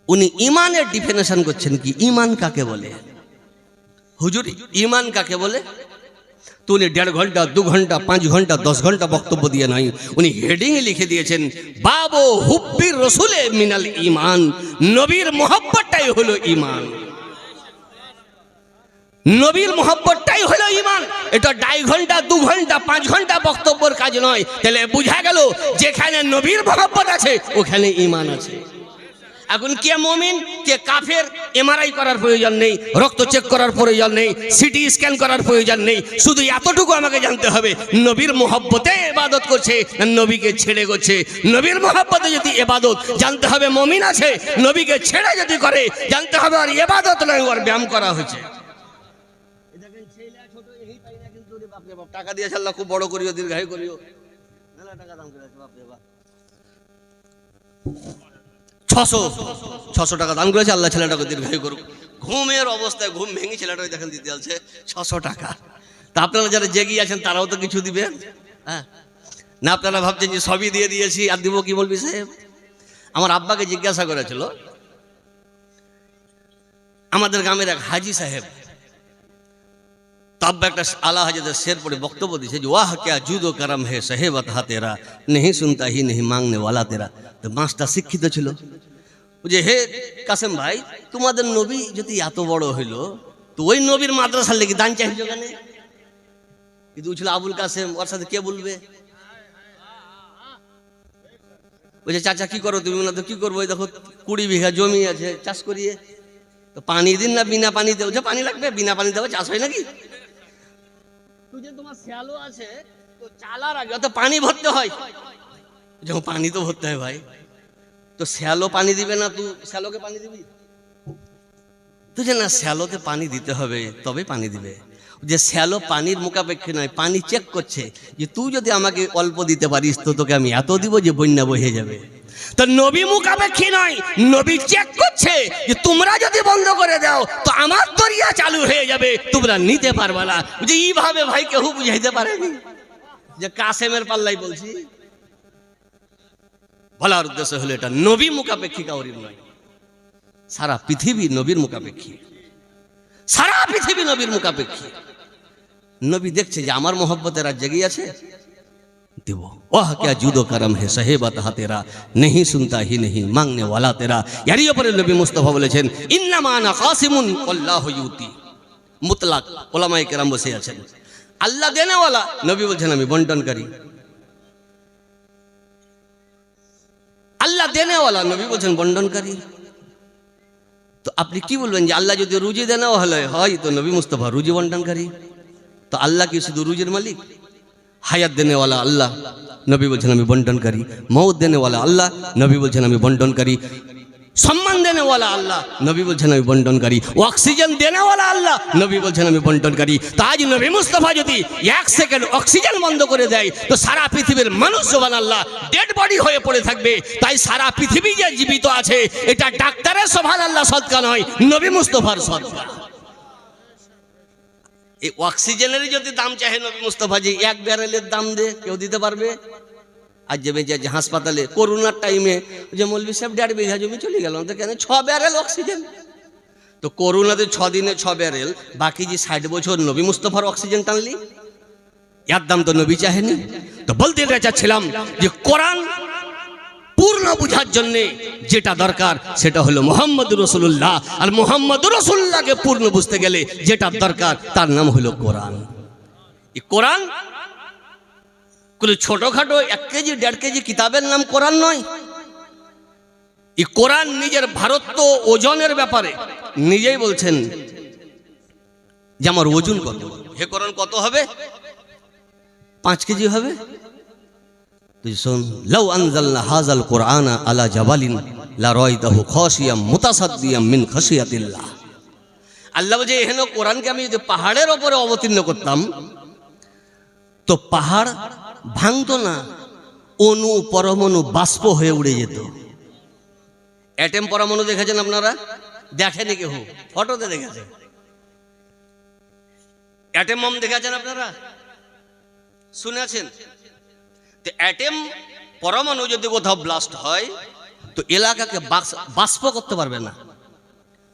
উনি ইমানের ডিফিনেশন করছেন কি, ইমান কাকে বলে। হুজুর ইমান কাকে বলে? তো উনি 1.5 ঘন্টা, 2 ঘন্টা, 5 ঘন্টা, 10 ঘন্টা বক্তব্য দিয়ে নাই, উনি হেডিং লিখে দিয়েছেন বাবু হুব্বির রাসূলে মিনাল ঈমান, নবীর মোহাব্বতটাই হলো ঈমান। নবীর মোহাব্বতটাই হলো ঈমান। এটা 2.5 ঘন্টা, 2 ঘন্টা, 5 ঘন্টা বক্তব্যের কাজ নয়। তাহলে বোঝা গেল যেখানে নবীর মোহাব্বত আছে ওখানে ঈমান আছে। এখন কে মুমিন কে কাফের এমআরআই করার প্রয়োজন নেই, রক্ত চেক করার প্রয়োজন নেই, সিটি স্ক্যান করার প্রয়োজন নেই। শুধু এতটুকু আমাকে জানতে হবে নবীর মোহাব্বতে ইবাদত করছে না নবীকে ছেড়ে করছে। নবীর মোহাব্বতে যদি ইবাদত, জানতে হবে মুমিন আছে। নবীকে ছেড়ে যদি করে, জানতে হবে আর ইবাদত নয়, ওর ব্যায়াম করা হয়েছে। টাকা দিয়েছে আল্লাহ, খুব বড় করিও, দীর্ঘায়ু করিও। মেলা টাকা দাম করেছে বাপরে বাপ। 600 টাকা দান করেছে আল্লাহ, ছেলেটাকে দীর্ঘায়ু করুক। ঘুমের অবস্থায় ঘুম ভেঙে ছেলেটাকে দেখেন দিতে যাচ্ছে 600 টাকা। তা আপনারা যারা জেগে আছেন তারাও তো কিছু দিবেন, হ্যাঁ না? আপনারা ভাবছেন যে সবই দিয়ে দিয়েছি আর দিব কি বলবি সাহেব? আমার আব্বাকে জিজ্ঞাসা করেছিল আমাদের গ্রামের এক হাজি সাহেব, तब एक आला हजरत शेर पड़े वक्तव्य दिए जो वाह क्या जुदो करम है सहेबत हा तेरा, नहीं सुनता ही नहीं मांगने वाला तेरा। तो मास्टर शिक्षित छिलो যে হে কাসেম ভাই, তোমাদের নবী যদি এত বড় হইলো তো ওই নবীর মাদ্রাসার লেগে দান চাইছো কেন? কিন্তু ছিল আবুল কাসেম, ওর সাথে কে বলবে? ওই যে চাচা কি করো তুমি? না তো কি করবো, দেখো 20 বিঘা জমি আছে, চাষ করিয়ে তো পানি দিন না বিনা পানি দেবো? যে পানি লাগবে, বিনা পানি দেবো চাষ হয় নাকি? তুই যে তোমার শ্যালো আছে তো চালার আগে তো পানি ভরতে হয়, যখন পানি তো ভরতে হয় ভাই, তো শ্যালো পানি দিবে না, তুই শ্যালোকে পানি দিবি? তুই যে না শ্যালোতে পানি দিতে হবে তবে পানি দিবে। যে শ্যালো পানির মুখাপেক্ষী নয়, পানি চেক করছে যে তুই যদি আমাকে অল্প দিতে পারিস তো তোকে আমি এত দিব যে বন্যা বহে যাবে। তো নবী মুখাপেক্ষী নয়, নবী চেক করছে যে তোমরা যদি বন্ধ করে দাও তো আমার দরিয়া চালু হয়ে যাবে, তোমরা নিতে পারবে না। যে এইভাবে ভাই কেউ বুঝাইতে পারেনি, যে কাসেমের পাল্লাই বলছি। বলার উদ্দেশ্য হলো এটা নবী মুখাপেক্ষী কাউরির নয়, সারা পৃথিবী নবীর মুখাপেক্ষী, সারা পৃথিবী নবীর মুখাপেক্ষী। নবী দেখছে যে আমার মোহব্বতের আর জেগে আছে, দেব। ওহ क्या जुदो करम है सहेबत हा तेरा, नहीं सुनता ही नहीं मांगने वाला तेरा। यारी উপরে নবী মুস্তাফা বলেছেন ইন্নামা আনা কাসিমুন আল্লাহু ইউতি। মুতলাক উলামায়ে কেরাম বসে আছেন, আল্লাহ দেনেওয়ালা, নবী বলছেন আমি বন্টনকারী। আল্লাহ দেনেওয়ালা, নবী বলছেন বন্টনকারী। তো আপনি কি বলবেন যে আল্লাহ যদি রুজি দেনেওয়ালা হয় তো নবী মুস্তাফা রুজি বন্টনকারী? তো আল্লাহ কি শুধু রুজির মালিক? হায়াত দেনে वाला আল্লাহ, নবী বলছেন আমি বন্টনকারী। মৌত দেনে वाला আল্লাহ, নবী বলছেন আমি বন্টনকারী। সম্মান দেনে वाला আল্লাহ, নবী বলছেন আমি বন্টনকারী। অক্সিজেন দেনে वाला আল্লাহ, নবী বলছেন আমি বন্টনকারী। তাই নবী মুস্তাফা যদি 1 সেকেন্ড অক্সিজেন বন্ধ করে দেয় তো সারা পৃথিবীর মানুষ সুবহানাল্লাহ ডেড বডি হয়ে পড়ে থাকবে। তাই সারা পৃথিবী যে জীবিত আছে এটা ডাক্তারের সুবহানাল্লাহ সদকা নয়, নবী মুস্তাফার সদকা। এই অক্সিজেনের যদি দাম চাহে নবী মুস্তাফা জি 1 ব্যারেলের দাম দে, কেউ দিতে পারবে? আজ যে হাসপাতালে করোনার টাইমে যে মৌলভী সাহেব 1.5 বিঘা জমি চলে গেল, তো কেন 6 ব্যারেল অক্সিজেন? তো করোনাতে 6 দিনে 6 ব্যারেল, বাকি যে 60 বছর নবী মুস্তাফার অক্সিজেন টানলি, এর দাম তো নবী চাহেনি। তো বলতে চাচ্ছিলাম যে কোরআন পূর্ণ বুঝার জন্য যেটা দরকার সেটা হলো মুহাম্মদুর রাসূলুল্লাহ। আর মুহাম্মদুর রাসূলুল্লাহকে পূর্ণ বুঝতে গেলে যেটা দরকার তার নাম হলো কোরআন। এই কোরআন কোনো ছোটখাটো 1 কেজি 1.5 কেজি কিতাবের নাম কোরআন নয়। এই কোরআন নিজের ভারত্ব ওজনের ব্যাপারে নিজেই বলছেন যে আমার ওজন কত। হে কোরআন কত হবে? 5 কেজি হবে। তুই শোন, লাউ আনজালনা হাযাল কুরআনা আলা জাবালিন লা রাআইতাহু খাশিয়াম মুতাসাদ্দিয়াম মিন খাশিয়াতিল্লাহ। আল্লাহ বলে, এহেন কোরআনকে আমি যদি পাহাড়ের ওপরে অবতীর্ণ করতাম তো পাহাড় ভাঙতো না, অণু পরমাণু বাষ্প হয়ে উড়ে যেত। অ্যাটম পরমাণু দেখেছেন আপনারা? দেখেনি কেউ? ফটোতে দেখেছেন। অ্যাটম বম দেখেছেন আপনারা? শুনেছেন? তো অ্যাটম পরমাণু যদি কোথাও ব্লাস্ট হয় তো এলাকাকে বাষ্প করতে পারবে না,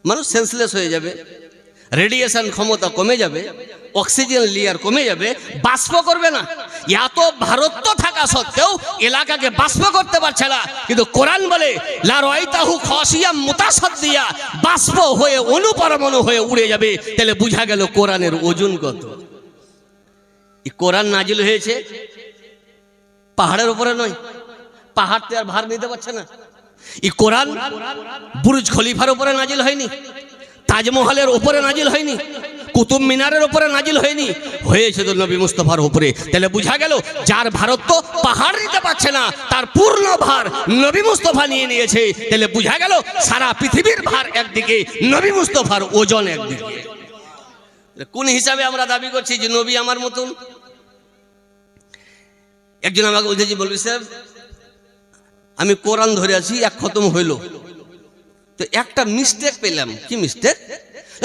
মানুষ সেন্সলেস হয়ে যাবে, রেডিয়েশন ক্ষমতা কমে যাবে, অক্সিজেন লেয়ার কমে যাবে, বাষ্প করবে না। এত ভারত থাকা সত্ত্বেও এলাকাকে বাষ্প করতে পারছে না, কিন্তু কোরআন বলে লা রাআইতাহু খাশিয়াম মুতাসাদ্দিয়া, বাষ্প হয়ে অনুপরমাণু হয়ে উড়ে যাবে। তাহলে বুঝা গেল কোরআনের ওজন কত। এই কোরআন নাজিল হয়েছে পাহাড়ের উপরে নয়, পাহাড়তে আর ভার নিতে পারছে না। এই কোরআন বুরুজ খলিফার উপরে নাজিল হয়নি, তাজমহলের উপরে নাজিল হয়নি, কুতুব মিনারের উপরে নাজিল হয়নি, হয়েছে তো নবী মুস্তাফার উপরে। তাহলে বুঝা গেল যার ভারত তো পাহাড় নিতে পারছে না, তার পূর্ণ ভার নবী মুস্তাফা নিয়ে নিয়েছে। তাহলে বুঝা গেল সারা পৃথিবীর ভার একদিকে, নবী মুস্তাফার ওজন একদিকে। কোন হিসাবে আমরা দাবি করছি যে নবী আমার মতন? একজন আমাকে বলছে, বলবি সাহেব আমি কোরআন ধরে আছি, এক খতম হইল, তো একটা মিস্টেক পেলাম। কি মিস্টেক?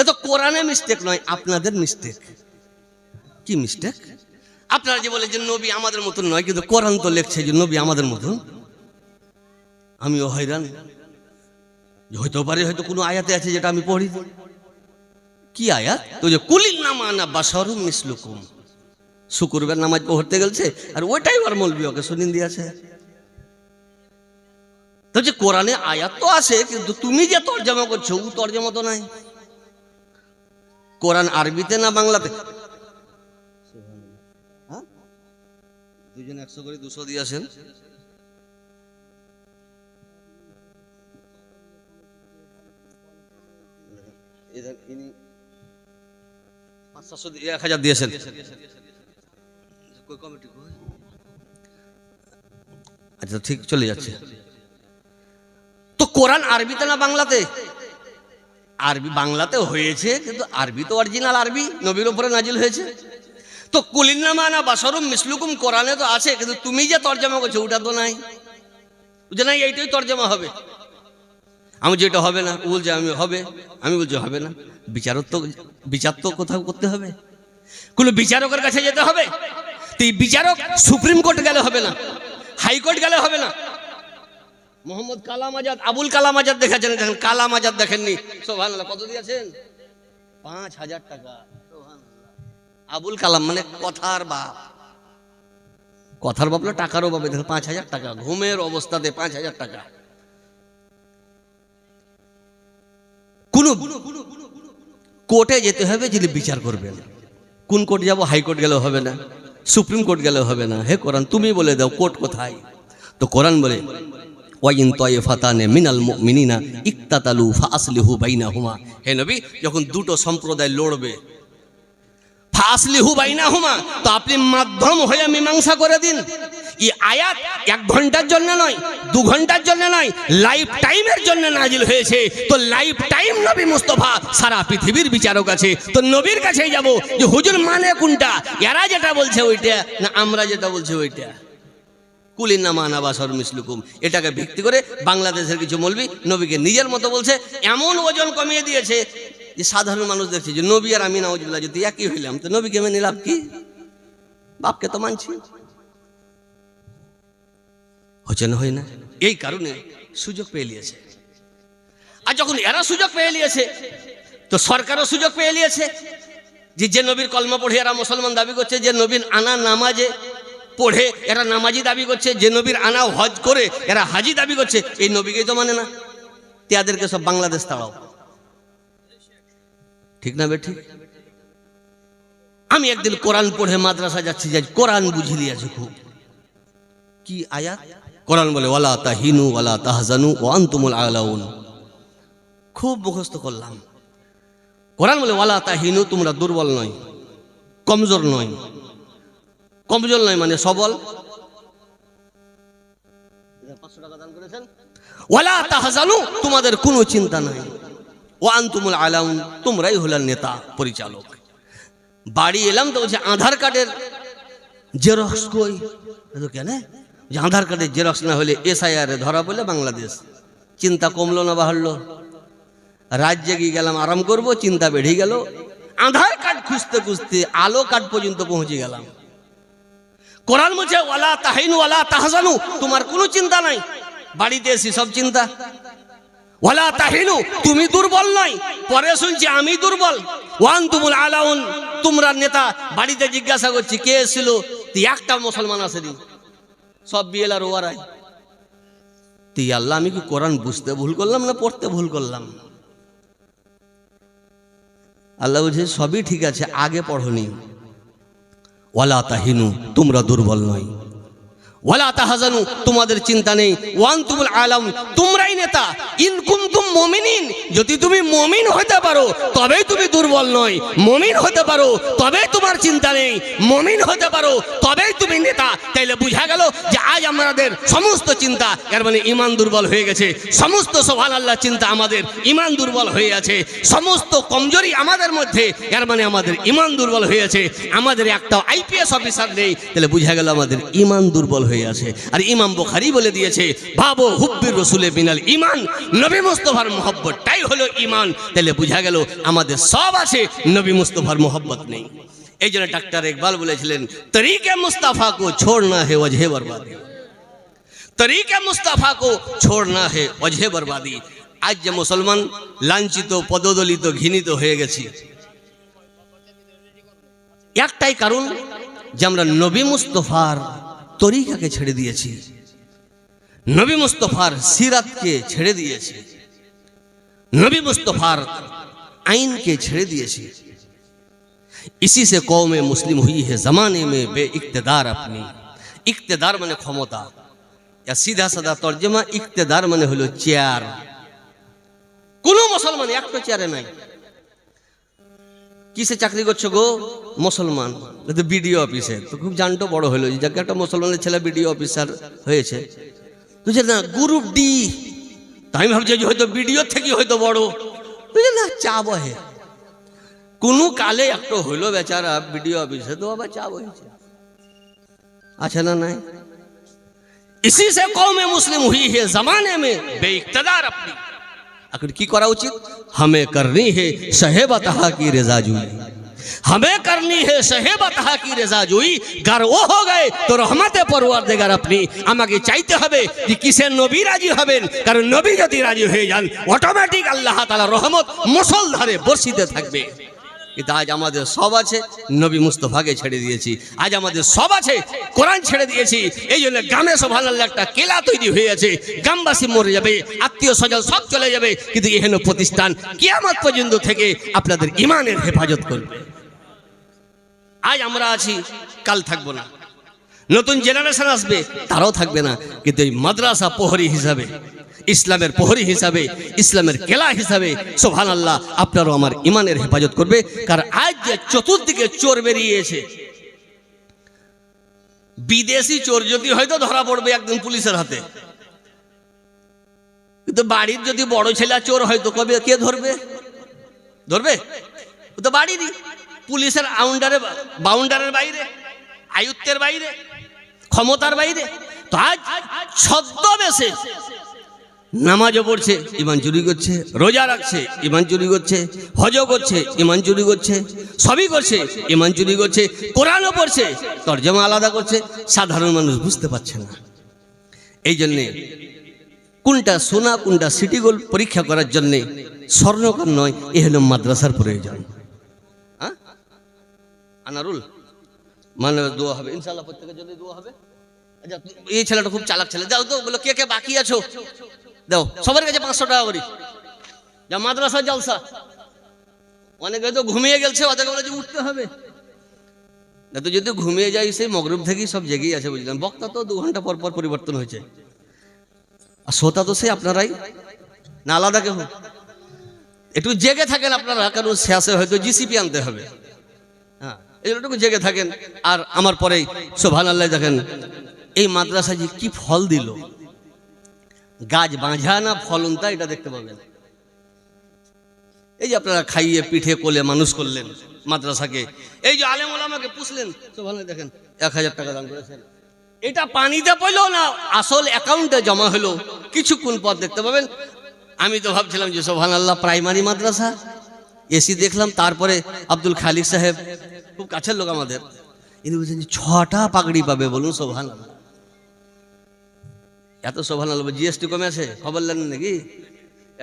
তো কোরআনে মিস্টেক নয়, আপনাদের মিস্টেক। কি মিস্টেক? আপনারা যে বলে যে নবী আমাদের মতন নয়, কিন্তু কোরআন তো লেখছে যে নবী আমাদের মতন। আমিও হয়রান, হইতেও পারে হয়তো কোনো আয়াতে আছে যেটা আমি পড়ি। কি আয়াত? তো যে কুলিল নামা আনা বাশারুম মিসলুকুম, শুকুরবার নামাজ পড়তে গেছে আর ওইটাই ওর মৌলবি ওকে শুনিয়ে দিয়েছে। তো যে কোরআনে আয়াত তো আছে, কিন্তু তুমি যে তর্জমা করছো ও তর্জমা তো নাই। কোরআন আরবিতে না বাংলাতে? দুজন 100 করে 200 দিয়েছেন। ইনি 500 1000 দিয়েছেন। আচ্ছা ঠিক, চলে যাচ্ছে। তো কোরআন আরবিতে না বাংলাতে? আরবি বাংলাতে হয়েছে, কিন্তু আরবি তো অরিজিনাল আরবি, নবীর উপরে নাজিল হয়েছে। তো কুলিন্নামা না বাশারুম মিসলুকুম কোরআনে তো আছে, কিন্তু তুমি যে তর্জমা করছো ওটা তো নাই। বুঝে নাই, এইটাই তর্জমা হবে। আমি যেটা হবে না ও বলছে আমি হবে, আমি বলছি হবে না। বিচার তো কোথাও করতে হবে, কোন বিচারকের কাছে যেতে হবে। তো এই বিচারক সুপ্রিম কোর্ট গেলে হবে না, হাইকোর্ট গেলে হবে না। মোহাম্মদ কালাম আজাদ, আবুল কালাম আজাদ দেখেছেন? দেখেন, কালাম আজাদ দেখেননি? সুবহানাল্লাহ। কত দিয়েছেন? 5000 টাকা। আবুল কালাম মানে কথার বাপ, কথার বাপ না, টাকারও বাপ। দেখেন 5000 টাকা, ঘুমের অবস্থাতে 5000 টাকা। কোন কোর্টে যেতে হবে যিনি বিচার করবেন। কোন কোর্ট যাব? হাইকোর্ট গেলেও হবে না, সুপ্রিম কোর্ট গেলেও হবে না। হে কোরআন তুমি বলে দাও কোর্ট কোথায়? তো কোরআন বলে ওয়াইন তায়ফাতানে মিনাল মুমিনিনা ইকতাতালু ফাসলিহু বাইনাহুমা। হে নবী, যখন দুটো সম্প্রদায় লড়বে, ফাসলিহু বাইনাহুমা, তো আপনি মাধ্যম হয়ে মীমাংসা করে দিন। এই আয়াত 1 ঘন্টার জন্য নয়, 2 ঘন্টার জন্য নয়, লাইফ টাইমের জন্য নাজিল হয়েছে। তো লাইফ টাইম নবী মুস্তাফা সারা পৃথিবীর বিচারক আছে। তো নবীর কাছেই যাব যে হুজুর মানে কোনটা, এরা যেটা বলছে ওইটা না আমরা যেটা বলছি ওইটা। কুলিন্নামা আনা বাশারুম মিসলুকুম, এটাকে ভিত্তি করে বাংলাদেশের কিছু মৌলবি নবীকে নিজের মতো বলছে, এমন ওজন কমিয়ে দিয়েছে যে সাধারণ মানুষ দেখছে যে নবী আর আমি নাউজুবিল্লাহ যদি একই হইলাম তো নবীকে মেনে লাভ কি? বাপকে তো মানছি, হচ্ছে না, হয় না। এই কারণে সুযোগ পেয়ে নিয়েছে। আর যখন এরা সুযোগ পেয়ে নিয়েছে তো সরকারও সুযোগ পেয়ে নিয়েছে যে নবীর কলমা পড়ে এরা মুসলমান দাবি করছে, যে নবীর আনা নামাজে পড়ে এরা নামাজি দাবি করছে, যে নবীর আনা হজ করে এরা হাজি দাবি করছে, এই নবীকেই তো মানে না। তাদেরকে সব বাংলাদেশ তাড়াও, ঠিক না বেঠিক? আমি একদিন কোরআন পড়ে মাদ্রাসা যাচ্ছি, যাই কোরআন বুঝিয়ে দিয়েছে খুব। কি আয়াত? কোরআন বলে ওয়ালা তাহিনু ওয়ালা তাহজানু ওয়া আনতুমুল আলাউন। খুব মুখস্থ করলাম। কোরআন বলে ওয়ালা তাহিনু, তোমরা দুর্বল নয়, কমজোর নয়, কমজোর নয় মানে সবল। 500 টাকা দান করেছেন। ওয়ালা তাহজানু, তোমাদের কোনো চিন্তা নাই। ওয়া আনতুমুল আলাউন, তোমরাই হলেন নেতা পরিচালক। বাড়ি এলাম তো বলছে আধার কার্ডের জেরক্স কই? কেন? যে আধার কার্ডের জেরক্স না হলে SIR ধরা পড়লে বাংলাদেশ। চিন্তা কমলো না বাড়লো? রাজ্যে গিয়ে গেলাম আরাম করব, চিন্তা বেড়ে গেল। আধার কার্ড খুঁজতে খুঁজতে আলো কার্ড পর্যন্ত পৌঁছে গেলাম। কোরআন বলছে ওয়ালা তাহিনু ওয়ালা তাহজানু, তোমার কোনো চিন্তা নাই। বাড়িতে এসে সব চিন্তা। ওয়ালা তাহিনু, তুমি দুর্বল নয়। পরে শুনছি আমি দুর্বল। ওয়ানতুমুল আলাউন, তোমরা নেতা। বাড়িতে জিজ্ঞাসা করছি কে এসেছিল, একটা মুসলমান আসেনি, সব বিএলআর ওয়ারাই। তুই আল্লাহ, আমি কি কোরআন বুঝতে ভুল করলাম না পড়তে ভুল করলাম? আল্লাহ বলছে সবই ঠিক আছে, আগে পড়নি। ওয়ালা তাহিনু, তোমরা দুর্বল নয়। ওয়ালা তাহজানু, তোমাদের চিন্তা নেই। ওয়ানতুমুল আলাউন, তোমরাই নেতা। ইন কুনতুম মুমিনিন, যদি তুমি মুমিন হতে পারো তবেই তুমি দুর্বল নয়। মুমিন হতে পারো তবেই তোমার চিন্তা নেই। মুমিন হতে পারো তবেই তুমি নেতা। তাইলে বুঝা গেল যে আজ আমাদের সমস্ত চিন্তা, এর মানে ইমান দুর্বল হয়ে গেছে। সমস্ত সুবহানাল্লাহ চিন্তা আমাদের ইমান দুর্বল হয়ে আছে। সমস্ত কমজোরি আমাদের মধ্যে, এর মানে আমাদের ইমান দুর্বল হয়ে আছে। আমাদের একটা IPS অফিসার নেই, তাহলে বুঝা গেল আমাদের ইমান দুর্বল হয়ে আছে। আর ইমাম বুখারী বলে দিয়েছে বাবু হুব্বির রাসূলে বিনাল ঈমান, নবী মুস্তাফার মহব্বতটাই হলো ঈমান। তাহলে বুঝা গেল আমাদের সব আছে, নবী মুস্তাফার মহব্বত নেই। এই জন্য ডাক্তার ইকবাল বলেছিলেন তরিকে মুস্তাফা কো ছোড়না হে ওজহে বরবাদি, তরিকে মুস্তাফা কো ছোড়না হে ওজহে বরবাদি। আজ যে মুসলমান লাঞ্ছিত, পদদলিত, ঘৃণিত হয়ে গেছি, একটাই কারণ যে আমরা নবী মুস্তাফার তরিকাকে ছেড়ে দিয়েছি, নবী মুস্তাফার সিরাতকে ছেড়ে দিয়েছি, নবী मुस्तफार आइन के छेड़ दिए थे। इसी से कौम मुस्लिम हुई है जमाने में बे इक्तदार अपनी। इक्तदार माने क्षमता, या सीधा साधा तर्जमा इक्तदार माने हलो চেয়ার। কোনো মুসলমান একটা চেয়ারে নাই। কিসে চাকরি করছো গো? মুসলমান। তো বিডিও অফিসে। তো খুব জানতো বড় হলো যে একটা মুসলমানের ছেলে বিডিও অফিসার হয়েছে। বুঝলে না, গ্রুপ ডি। তাই আমি ভাবছি যে হয়তো বিডিও থেকে হয়তো বড়, বুঝলে না, চা বহে। কোনো কালে একটা হইলো বেচারা বিডিও অফিসে, তো আবার চা বহেছে। আছে না নাই? इसी से कौम मुस्लिम हुई है जमाने में बेइक्तदार अपनी। आखिर की करा उचित? हमें करनी है शहेबतहा की रजा जुई, हमें करनी है शहेबतहा की रजा जुई। गर वो हो गए तो रहमते परवरदिगार अपनी। আমাকে চাইতে হবে যে কিসের নবী রাজি হবেন, কারণ নবী যদি রাজি হয়ে যান অটোমেটিক আল্লাহ তাআলা রহমত মুষলধারে বর্ষিতে থাকবে। কিন্তু আজ আমাদের সব আছে, নবী মুস্তাফাকে ছেড়ে দিয়েছি। আজ আমাদের সব আছে, কোরআন ছেড়ে দিয়েছি। এই জন্য গ্রামে সুবহানাল্লাহ একটা কেলা তৈরি হয়ে আছে। গ্রামবাসী মরে যাবে, আত্মীয় স্বজন সব চলে যাবে, কিন্তু এহেন প্রতিষ্ঠান কিয়ামত পর্যন্ত থেকে আপনাদের ইমানের হেফাজত করবে। আজ আমরা আছি, কাল থাকবো না। নতুন জেনারেশন আসবে, তারাও থাকবে না। কিন্তু এই মাদ্রাসা প্রহরী হিসাবে, ইসলামের প্রহরী হিসাবে, ইসলামের কেলা হিসাবে সুবহানাল্লাহ আপনারও আমার ইমানের হেফাজত করবে। কারণ আজ যে চতুর্দিকে চোর বেরিয়েছে, বিদেশি চোর যদি হয়তো ধরা পড়বে একদিন পুলিশের হাতে, কিন্তু বাড়ির যদি বড় ছেলে চোর হয়তো কবে কে ধরবে? ধরবে ও তো বাড়িরই, পুলিশের বাউন্ডারের বাইরে, আয়ুত্তের বাইরে, ক্ষমতার বাইরে। তো আজ ছদ্মবেশে নামাজও পড়ছে, ইমান চুরি করছে, রোজা রাখছে, ইমান চুরি করছে, হজও করছে, ইমান চুরি করছে, সবই করছে, ইমান চুরি করছে, কোরআনও পড়ছে, তরজমা আলাদা করছে। সাধারণ মানুষ বুঝতে পারছে না। এই জন্যে কোনটা সোনা কোনটা সিটি গোল্ড পরীক্ষা করার জন্যে স্বর্ণকার নয়, এ হলো মাদ্রাসার প্রয়োজন। হ্যাঁ, আনারুল মানে দোয়া হবে ইনশাআল্লাহ, প্রত্যেকের জন্য দোয়া হবে। আচ্ছা, এই ছেলেটা খুব চালাক ছেলে, যাও তো বলো কে কে বাকি আছো, দাও সবার কাছে 500 টাকা করি। যা মাদ্রাসা জলসা, অনেকে তো ঘুমিয়ে গেছে, ওদেরকে বলে যে উঠতে হবে না। তো যদি ঘুমিয়ে যাই সেই মগরিব থেকেই সব জেগেই আছে, বুঝলাম। বক্তা তো 2 ঘন্টা পর পর পরিবর্তন হয়েছে, আর শ্রোতা তো সেই আপনারাই না, আলাদা কেউ। একটু জেগে থাকেন আপনারা, কারণ শেষে হয়তো জিসিপি আনতে হবে। হ্যাঁ, এইটুকু জেগে থাকেন। আর আমার পরেই সুবহানাল্লাহ দেখেন এই মাদ্রাসা যে কি ফল দিল, গাছ বাঁঝা না ফলনটা এটা দেখতে পাবেন। এই যে আপনারা খাইয়ে পিঠে কোলে মানুষ করলেন মাদ্রাসাকে, এই যে আলেম ওলামাকে পুষলেন, সুবহানাল্লাহ দেখেন 1000 টাকা দান করেছেন, এটা পানিতে পড়লো না, আসল অ্যাকাউন্টে জমা হলো। কিছুক্ষণ পর দেখতে পাবেন। আমি তো ভাবছিলাম যে সুবহানাল্লাহ প্রাইমারি মাদ্রাসা, এসি দেখলাম। তারপরে আব্দুল খালিক সাহেব, খুব কাছের লোক আমাদের, ইনি বলছেন 6টা পাগড়ি পাবে। বলুন সুবহানাল্লাহ, এত সুবহানাল্লাহ। জিএসটি কমে আছে, খবর নেন নাকি?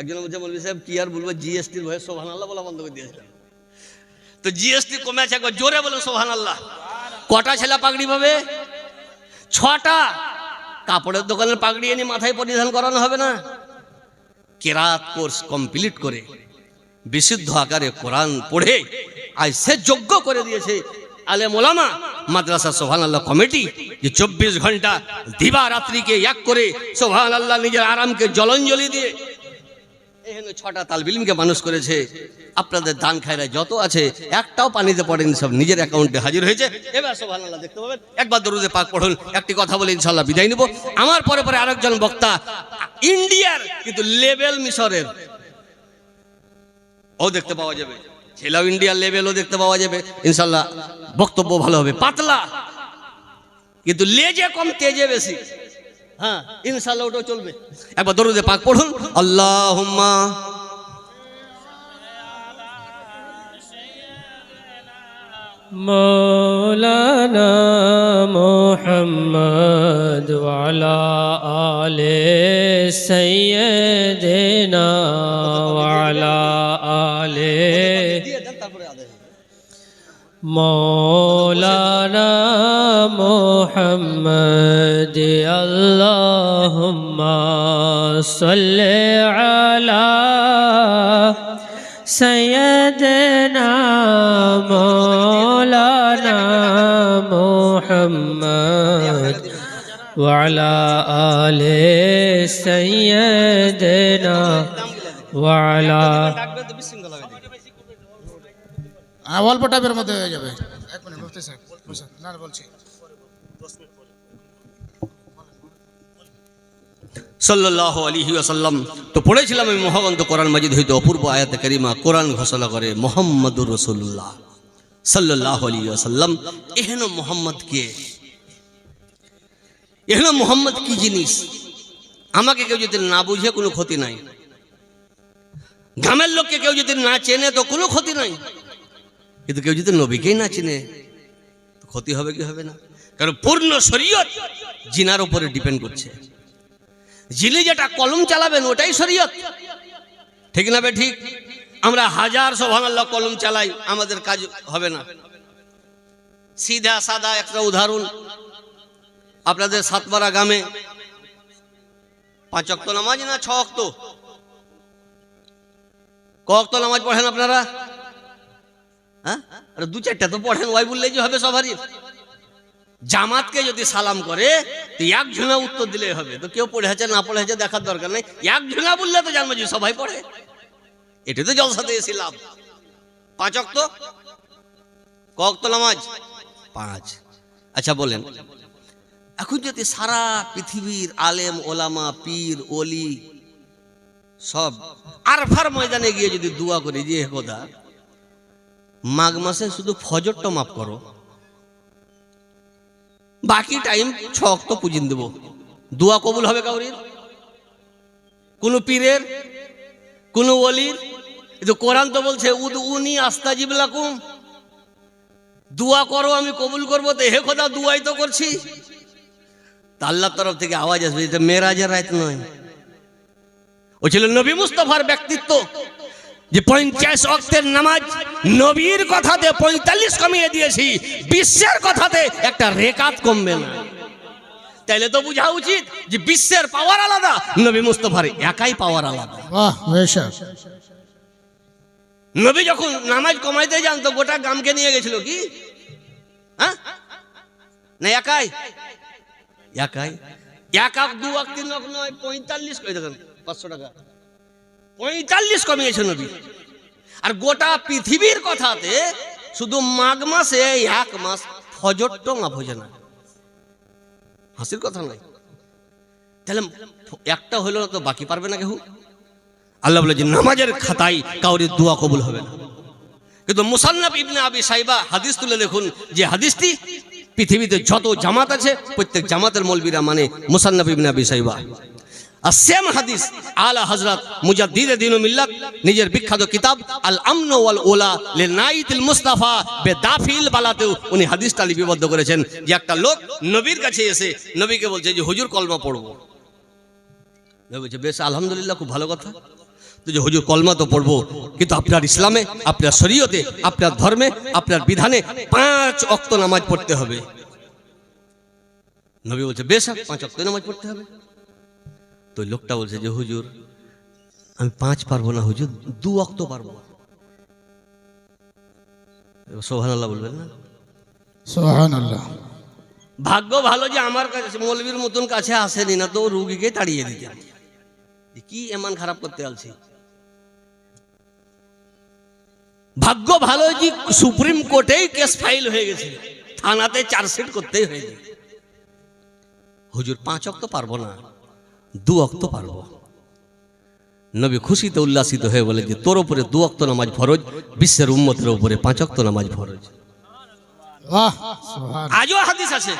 একজন বলছে মৌলভী সাহেব কি আর বলবো, জিএসটির ভয়ে সুবহানাল্লাহ বলা বন্ধ করে দিয়েছিলাম। তো জিএসটি কমে আছে, একবার জোরে বলুন সুবহানাল্লাহ। কটা ছেলে পাগড়ি পাবে? 6টা। কাপড়ের দোকানের পাগড়ি এনে মাথায় পরিধান করানো হবে না, কেরাত কোর্স কমপ্লিট করে বিশুদ্ধ আকারে কোরআন পড়ে আজ সে যোগ্য করে দিয়েছে আলেম ওলামা মাদ্রাসা সুবহানাল্লাহ কমিটি, যে 24 ঘন্টা দিবা রাত্রিকে এক করে সুবহানাল্লাহ নিজের আরামকে জ্বলঞ্জলি দিয়ে এখানে 6টা তালবে ইলমকে মানুষ করেছে। আপনাদের দান খায়রা যত আছে একটাও পানিতে পড়েনি, সব নিজের অ্যাকাউন্টে হাজির হয়েছে। এবার সুবহানাল্লাহ দেখতে পাবেন। একবার দরুদে পাক পড়ুন। একটি কথা বলে ইনশাআল্লাহ বিদায় নিব। আমার পরে পরে আরেকজন বক্তা ইন্ডিয়ার, কিন্তু লেভেল মিশরের, ও দেখতে পাওয়া যাবে। ছেলেও ইন্ডিয়ার লেভেলও দেখতে পাওয়া যাবে ইনশাআল্লাহ। বক্তব্য ভালো হবে, পাতলা কিন্তু লেজে কম তেজে বেশি। হ্যাঁ ইনশাআল্লাহ ওটাও চলবে। একবার দরুদে পাক পড়ুন। আল্লাহুম্মা مولانا محمد وعلى آل سيدنا وعلى آل مولانا محمد اللهم صل على سيدنا مولانا محمد وعلى آل سيدنا وعلى অল্প টাইপের মধ্যে হয়ে যাবে। এক মিনিট মুফতি সাহেব না বলছি। সাল্লাল্লাহু আলাইহি ওয়াসাল্লাম। তো পড়েছিলাম আমি মহাগ্রন্থ কোরআন মাজিদ হইতে অপূর্ব আয়াতে কারিমা। কোরআন ঘোষণা করে মুহাম্মাদুর রাসূলুল্লাহ সাল্লাল্লাহু আলাইহি ওয়াসাল্লাম। এহেন মুহাম্মদ কে? এহেন মুহাম্মদ কি জিনিস? আমাকে কেউ যদি না বুঝে কোনো ক্ষতি নাই, গ্রামের লোককে কেউ যদি না চেনে তো কোনো ক্ষতি নাই, কিন্তু কেউ যদি নবীকেই না চিনে তো ক্ষতি হবে কি হবে না? কারণ পূর্ণ শরীয়ত জিনার উপরে ডিপেন্ড করছে। যিনি যেটা কলম চালাবেন ওটাই শরীয়ত, ঠিক না বে ঠিক? আমরা হাজার সুবহানাল্লাহ কলম চালাই, আমাদের কাজ হবে না। সিধা সাদা একটা উদাহরণ, আপনাদের সাতপাড়া গ্রামে 5 ওয়াক্ত নামাজ না 6 ওয়াক্ত? ক ওয়াক্ত নামাজ পড়েন আপনারা? হ্যাঁ, আরে 2-4টা তো পড়েন, ওই বললেই যে হবে সবারই। জামাতকে যদি সালাম করে তো 1 ঝুনা উত্তর দিলেই হবে। তো কেউ পড়ে আছে না পড়ে আছে দেখার দরকার নেই, 1 ঝুনা বললে তো জানবো যে সবাই পড়ে। এটা তো জলসাতে এসে লাভ। 5 ওয়াক্ত ক ওয়াক্ত নামাজ? 5। আচ্ছা বলেন, এখন যদি সারা পৃথিবীর আলেম ওলামা পীর ওলি সব আরফার ময়দানে গিয়ে যদি দোয়া করে যে খোদা মাঘ মাসে শুধু ফজরটা মাফ করো, বাকি টাইম 6 ওয়াক্ত পুজিন দেব, দোয়া কবুল হবে কাউরির? কোন পীরের, কোন ওলির? কিন্তু কোরআন তো বলছে উদউনি আস্তাজিব লাকুম, দোয়া করো আমি কবুল করবো। তো হে খোদা দোয়াই তো করছি। তা আল্লাহর তরফ থেকে আওয়াজ আসবে, এটা মেরাজের রাত নয়। ও ছিল নবী মুস্তাফার ব্যক্তিত্ব, যে 50 ওয়াক্তের নামাজ নবীর কথাতে 45 কমিয়ে দিয়েছি, বিশ্বের কথাতে একটা রেকাত কমবে না। তাইলে তো বোঝা উচিত যে বিশ্বের পাওয়ার আলাদা, নবী মুস্তাফার একাই পাওয়ার আলাদা। বাহ বেশা। নবী যখন নামাজ কমাইতে যান তো গোটা গ্রামকে নিয়ে গেছিল কি? হ্যাঁ না একাই? একাই। 1 ওয়াক্ত 2 ওয়াক্ত 3 ওয়াক্ত নয়, 45 করে দেখেন 500 টাকা 45 কমিয়েছে নবী। আর গোটা পৃথিবীর কথাতে শুধু মাঘ মাসে 1 মাস ফজরটাও মাফ হয়ে যায় না। হাসির কথা নয়। তাহলে একটা হলো না তো বাকি পারবে না কেউ? আল্লাহ বলে যে নামাজের খাতায় কাউরি দোয়া কবুল হবে না। কিন্তু মুসান্নাফ ইবনে আবি শাইবা হাদিস তুলে দেখুন, যে হাদিসটি পৃথিবীতে যত জামাত আছে প্রত্যেক জামাতের মৌলবীরা মানে মুসান্নাফ ইবনে আবি শাইবা। আর সেম হাদিস আলা হযরত মুজাদ্দিদ দ্বীন মিল্লাত নিজের বিখ্যাত কিতাব আল আমন ওয়াল ওলা লিনাইতিল মুস্তাফা বেদাফিল বালাতেও উনি হাদিসটা লিপিবদ্ধ করেছেন, যে একটা লোক নবীর কাছে এসে নবীকে বলছে যে হুজুর কলমা পড়বো। নবী বলছে বেশ আলহামদুলিল্লাহ, খুব ভালো কথা। তো যে হুজুর কলমা তো পড়বো, কিন্তু আপনার ইসলামে, আপনার শরীয়তে, আপনার ধর্মে, আপনার বিধানে 5 ওয়াক্ত নামাজ পড়তে হবে। নবী বলছে বেশ 5 ওয়াক্ত নামাজ পড়তে হবে। তো লোকটা বলছে যে হুজুর আমি 5 পারবো না হুজুর, 2 ওয়াক্ত পারবো। সুবহানাল্লাহ বলবেন না? সুবহানাল্লাহ। ভাগ্য ভালো যে আমার কাছে মৌলবীর মতন কাছে আসেনি, না তো রুগীকে তাড়িয়ে দিতাম। কি এমন খারাপ করতে আলছি। ভাগ্য ভালো যে সুপ্রিম কোর্টেই কেস ফাইল হয়ে গেছে, থানাতে চার্জশিট করতেই হয়েছে। হুজুর 5 ওয়াক্ত পারবো না, 2 ওয়াক্ত পারবো। নবী খুশিতে উল্লাসিত হয়ে বলে যে তোর উপরে 2 ওয়াক্ত নামাজ ফরজ, বিশ্বের উম্মতের উপরে 5 ওয়াক্ত নামাজ ফরজ। বাহ, সুবহান। আজও হাদিস আছে,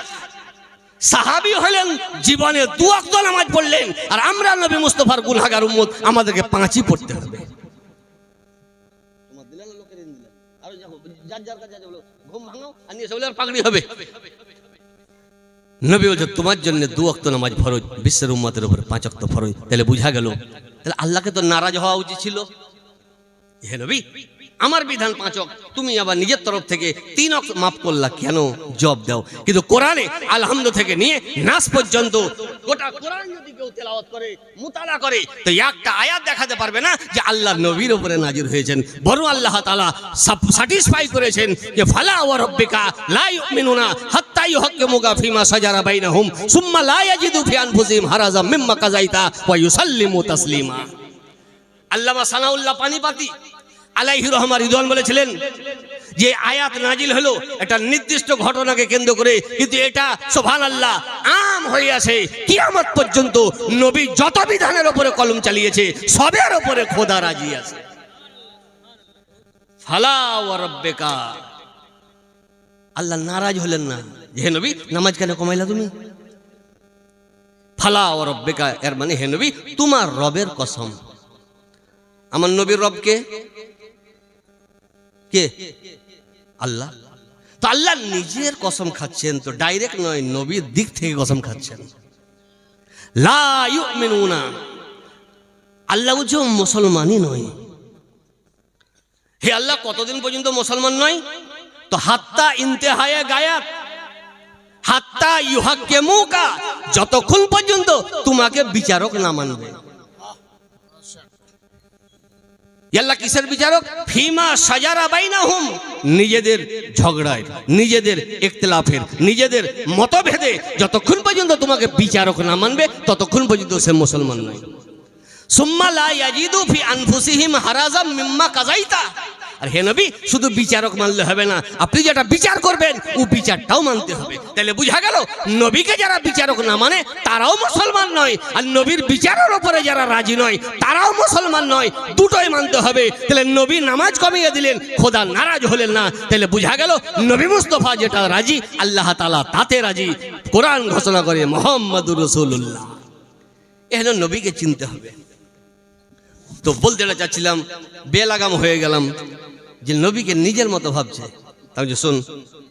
সাহাবী হলেন জীবনে 2 ওয়াক্ত নামাজ পড়লেন, আর আমরা নবী মুস্তাফার গুনাহগার উম্মত, আমাদেরকে 5ই পড়তে হবে। পাগড়ি হবে। নবী বলছে তোমার জন্য 2 ওয়াক্ত নামাজ ফরজ, বিশ্বের উম্মতের উপরে 5 ওয়াক্ত ফরজ। তাহলে বুঝা গেল, তাহলে আল্লাহকে তো নারাজ হওয়া উচিত ছিল। হে নবী, আমার বিধান 5 ওয়াক্ত, তুমি আবার নিজের তরফ থেকে 3 ওয়াক্ত মাফ করলা, কেন জবাব দাও? কিন্তু কোরআনে আলহামদ থেকে নিয়ে নাস পর্যন্ত গোটা কোরআন যদি কেউ তেলাওয়াত করে, মুতালা করে, তো একটা আয়াত দেখাতে পারবে না যে আল্লাহর নবীর উপরে নাজির হয়েছেন। বরং আল্লাহ তাআলা স্যাটিসফাই করেছেন যে ফালা ওয়া রাব্বিকা লা ইউমিনুনা হাত্তা ইউহাক্কিমুকা ফিমা শাজারা বাইনাহুম সুম্মা লা ইয়াজিদু ফি আনফুসিহিম হারাজাম মিম্মা কাযাইতা ওয়া ইউসাল্লিমু তাসলিমা। আল্লামা সানাউল্লাহ পানিপাতি আলাইহি রহমা রিদওয়ান বলেছিলেন যে আয়াত নাজিল হলো একটা নির্দিষ্ট ঘটনাকে কেন্দ্র করে, কিন্তু এটা সুবহানাল্লাহ আম হয়ে আছে কিয়ামত পর্যন্ত। নবী যত বিধানের উপরে কলম চালিয়েছে সবের উপরে খোদা রাজি আছে। ফালা ওয়া রাব্বিকা, আল্লাহ নারাজ হলেন না। হে নবী নামাজ কেন কমাইলা তুমি? ফালা ওয়া রাব্বিকা এর মানে হে নবী তোমার রবের কসম। আমার নবীর রব কে? কে? আল্লাহ। তো আল্লাহ নিজের কসম খাচ্ছেন, তো ডাইরেক্ট নয়, নবীর দিক থেকে কসম খাচ্ছেন। লা ইউমিনুনা, আল্লাহ বলছে মুসলমানই নয়। হে আল্লাহ কতদিন পর্যন্ত মুসলমান নয়? তো হাত্তা ইন্তেহায়ে গায়াত, হাত্তা ইউহাক্কিমুকা, যতক্ষণ পর্যন্ত তোমাকে বিচারক না মানবে। আল্লাহ কিসের বিচারক? ফিমা শাজারা বাইনাহুম, নিজেদের ঝগড়ায়, নিজেদের ইখতিলাফের, নিজেদের মতভেদে যতক্ষণ পর্যন্ত তোমাকে বিচারক না মানবে ততক্ষণ পর্যন্ত সে মুসলমান নয়। সুম্মা লা ইয়াজিদু ফি আনফুসিহিম হারাজাম মিম্মা কাযাইতা। আর হে নবী শুধু বিচারক মানলে হবে না, আপনি যেটা বিচার করবেন ও বিচারটাও মানতে হবে। তাহলে বুঝা গেল নবীকে যারা বিচারক না মানে তারাও মুসলমান নয়, আর নবীর বিচারের উপরে যারা রাজি নয় তারাও মুসলমান নয়, দুটোই মানতে হবে। তাহলে নবী নামাজ কমিয়ে দিলেন, খোদা নারাজ হলেন না। তাহলে বুঝা গেল নবী মুস্তাফা যেটা রাজি আল্লাহ তাআলা তাতে রাজি। কোরআন ঘোষণা করে মুহাম্মাদুর রাসূলুল্লাহ। এখানে নবীকে চিনতে হবে। তো বলতে চাচ্ছিলাম, বেলাগাম হয়ে গেলাম যে নবীকে নিজের মতো ভাবছে। তাই যে শোন,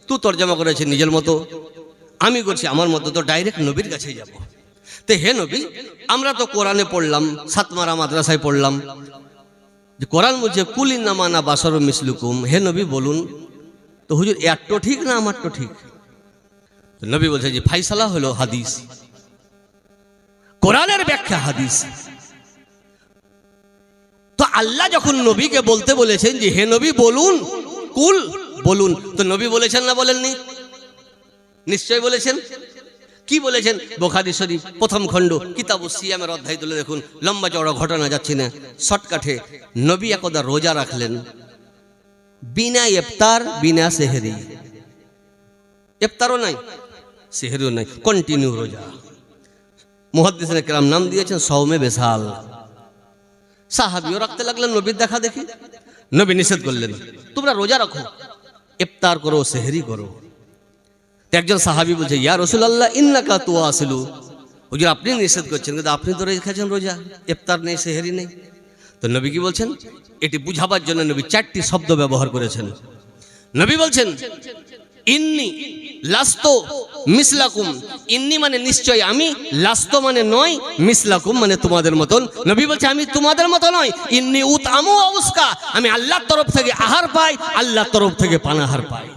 তুই তর্জমা করেছে নিজের মতো, আমি করছি আমার মতো, তো ডাইরেক্ট নবীর কাছেই যাব। তো হে নবী, আমরা তো কোরআনে পড়লাম, সাতমারা মাদ্রাসায় পড়লাম যে কোরআন বলছে কুল ইন্নামা আনা বাশারুম মিসলুকুম। হে নবী বলুন তো হুজুর এরটো ঠিক না আমারটো ঠিক? তো নবী বলছে যে ফাইসালা হলো হাদিস, কোরআনের ব্যাখ্যা হাদিস। তো আল্লাহ যখন নবীকে বলতে বলেছেন যে হে নবী বলুন, কুল বলুন, তো নবী বলেছেন না বলেননি? নিশ্চয় বলেছেন। কি বলেছেন? বুখারী শরীফ প্রথম খণ্ড কিতাবুস সিয়ামের অধ্যায় তুলে দেখুন। লম্বা চওড়া ঘটনা যাচ্ছে না, শর্টকাটে। নবী একদা রোজা রাখলেন, বিনা ইফতার বিনা সেহরি, ইফতারও নাই সেহরিও নাই, কন্টিনিউ রোজা। মুহাদ্দিসিনে কেরাম নাম দিয়েছেন সওমে বেসাল। সাহাবিও রাখতে লাগলেন, নবীর দেখা দেখি। নবী নিষেধ করলেন, তোমরা রোজা রাখো, ইফতার করো, সেহরি করো। তো একজন সাহাবী বলছে, ইয়া রাসূলুল্লাহ ইন্নাকা তুয়াসিলু, হুজুর আপনি নিষেধ করছেন, কিন্তু আপনি তো রেখেছেন রোজা, ইফতার নেই, সেহরি নেই। তো নবী কি বলছেন, এটি বুঝাবার জন্য নবী 4টি শব্দ ব্যবহার করেছেন। নবী বলছেন, ইন্নি লাস্তো মিসলাকুম, ইন্নি মানে নিশ্চয় আমি, লাস্তো মানে নয়, মিসলাকুম মানে তোমাদের মতন। নবী বলছে আমি তোমাদের মতো নয়, ইন্নি উতআমু ওয়া উসকা, আমি আল্লাহর তরফ থেকে আহার পাই, আল্লাহর তরফ থেকে পানাহার পাই।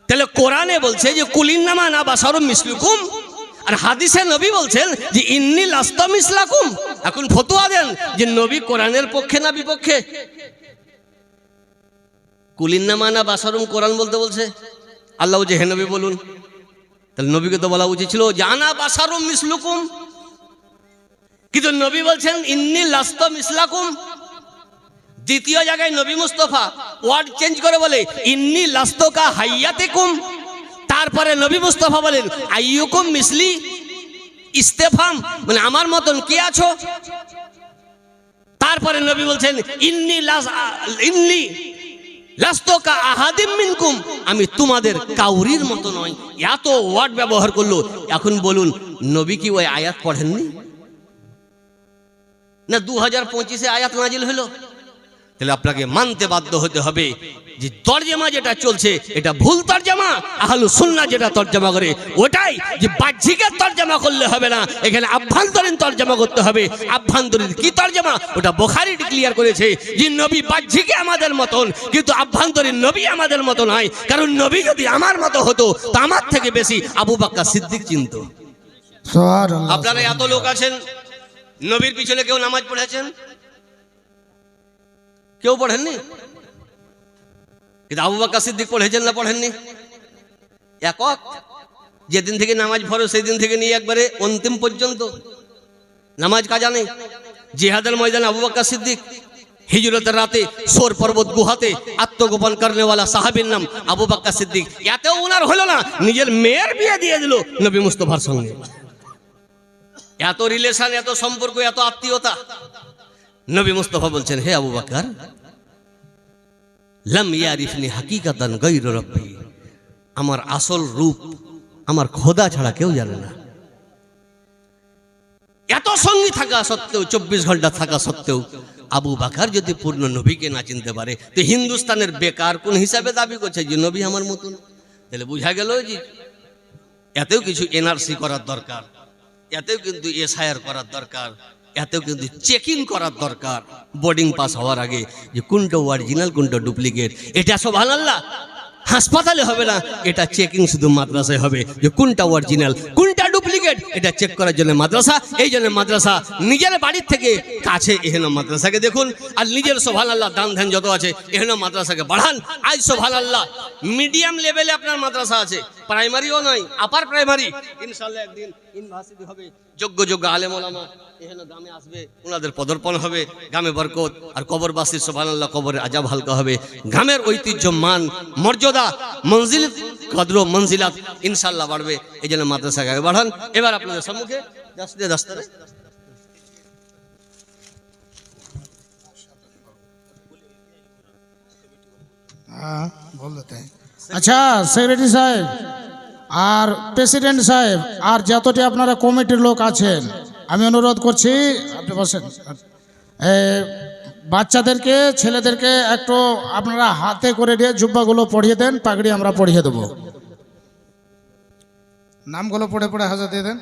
তাহলে কোরআনে বলছে যে কুলিন্নামা না বাশারুম মিসলুকুম, আর হাদিসে নবী বলছেন যে ইন্নি লাস্তো মিসলাকুম। এখন ফতোয়া দেন যে নবী কোরআনের পক্ষে না বিপক্ষে? কুলিন্নামা না বাশারুম কোরআন বলতে বলছে, আল্লাহ যে হে নবী বলুন। তাহলে নবীকে তো বলা উচিত ছিল জানা বাশারুম মিসলুকুম, কিন্তু নবী বলছেন ইন্নি লাস্তো মিসলাকুম। দ্বিতীয় জায়গায় নবী মুস্তাফা ওয়ার্ড চেঞ্জ করে বলে ইন্নি লাস্তো কা হাইয়াতিকুম। তারপরে নবী মুস্তাফা বলেন আইয়ুকুম মিসলি, ইস্তেফাম মানে আমার মতন কি আছো। তারপরে নবী বলছেন ইন্নি লাস্তো কা আহাদিম মিনকুম, আমি তোমাদের কাউরির মতো নয়। এত ওয়ার্ড ব্যবহার করলো। এখন বলুন নবী কি ওই আয়াত পড়েননি? না 2025-এ আয়াত নাজিল হলো? তাহলে আপনাকে মানতে বাধ্য হতে হবে যে তরজমা যেটা চলছে এটা ভুল তরজমা। আহলুস সুন্নাহ যেটা তরজমা করে ওটাই, যে বাহ্যিকের তরজমা করলে হবে না, এখানে আভ্যন্তরীণ তরজমা করতে হবে। আভ্যন্তরীণ কি তরজমা? ওটা বুখারী ক্লিয়ার করেছে যে নবী বাহ্যিকে আমাদের মতন, কিন্তু আভ্যন্তরীণ নবী আমাদের মতো নয়। কারণ নবী যদি আমার মতো হতো তো আমার থেকে বেশি আবু বকর সিদ্দিক চিনতো। সুবহানাল্লাহ। আপনারা এত লোক আছেন, নবীর পিছনে কেউ নামাজ পড়েছেন? কেউ পড়েননি। কিন্তু আবু বকর সিদ্দিক পড়েছেন না পড়েননি? একক যেদিন থেকে নামাজ পড়ো সেই দিন থেকে নিয়ে একবারে অন্তিম পর্যন্ত নামাজ কাজা নেই। জিহাদের ময়দানে আবু বকর সিদ্দিক, হিজরতের রাতে সোর পর্বত গুহাতে আত্মগোপন করনেওয়ালা সাহাবীর নাম আবু বকর সিদ্দিক। এতেও ওনার হলো না, নিজের মেয়ের বিয়ে দিয়ে দিল নবী মুস্তাফার সঙ্গে। এত রিলেশন, এত সম্পর্ক, এত আত্মীয়তা। নবী মুস্তাফা বলছেন, হে আবু বকর, লাম ইয়ারিফনি হাকিকাতান গায়রু রাব্বি, আমার আসল রূপ আমার খোদা ছাড়া কেউ জানে না। এত সঙ্গী থাকা সত্ত্বেও, 24 ঘন্টা থাকা সত্ত্বেও আবু বকর যদি পূর্ণ নবীকে না চিনতে পারে তো হিন্দুস্তানের বেকার কোন হিসাবে দাবি করছে যে নবী আমার মতন? তাহলে বোঝা গেল যে এতেও কিছু এনআরসি করার দরকার, এতেও কিন্তু এসআইআর করার দরকার, এতেও কিন্তু চেকিং করার দরকার বোর্ডিং পাস হওয়ার আগে, যে কোনটা অরিজিনাল কোনটা ডুপ্লিকেট। এটা সুবহানাল্লাহ হাসপাতালে হবে না, এটা চেকিং শুধু মাদ্রাসায় হবে, যে কোনটা অরিজিনাল কোনটা ডুপ্লিকেট এটা চেক করার জন্য মাদ্রাসা। এই জন্য মাদ্রাসা নিজের বাড়ির থেকে কাছে এখানে মাদ্রাসাকে দেখুন, আর নিজের সুবহানাল্লাহ দান ধ্যান যত আছে এখানে মাদ্রাসাকে বাড়ান। আজ সুবহানাল্লাহ মিডিয়াম লেভেলে আপনার মাদ্রাসা আছে, প্রাইমারিও নয়, আপার প্রাইমারি। ইনশাআল্লাহ একদিন ইউনিভার্সিটি হবে, যোগ্য যোগ্য আলেম ওলামা এখানে গ্রামে আসবে, ওনাদের পদর্পণ হবে, গ্রামে বরকত। আর কবরবাসীর সুবহানাল্লাহ কবরের আযাব হালকা হবে। গ্রামের ঐতিহ্য, মান, মর্যাদা, মঞ্জিল, কদর, মঞ্জিলাত ইনশাআল্লাহ বাড়বে। এই জন্য মাদ্রাসাকে আগে বাড়ান। এবার আপনাদের সম্মুখে দস্তারে हाँ बोल देते हैं। अच्छा सेक्रेटरी साहेब আর প্রেসিডেন্ট সাহেব আর যতটি আপনারা কমিটির লোক আছেন, আমি অনুরোধ করছি আপনি বসেন। বাচ্চাদেরকে, ছেলেদেরকে একটু আপনারা হাতে করে দিয়ে জুব্বাগুলো পড়িয়ে দেন, পাগড়ি আমরা পড়িয়ে দেবো। নামগুলো পড়ে পড়ে হাজার দিয়ে দেন।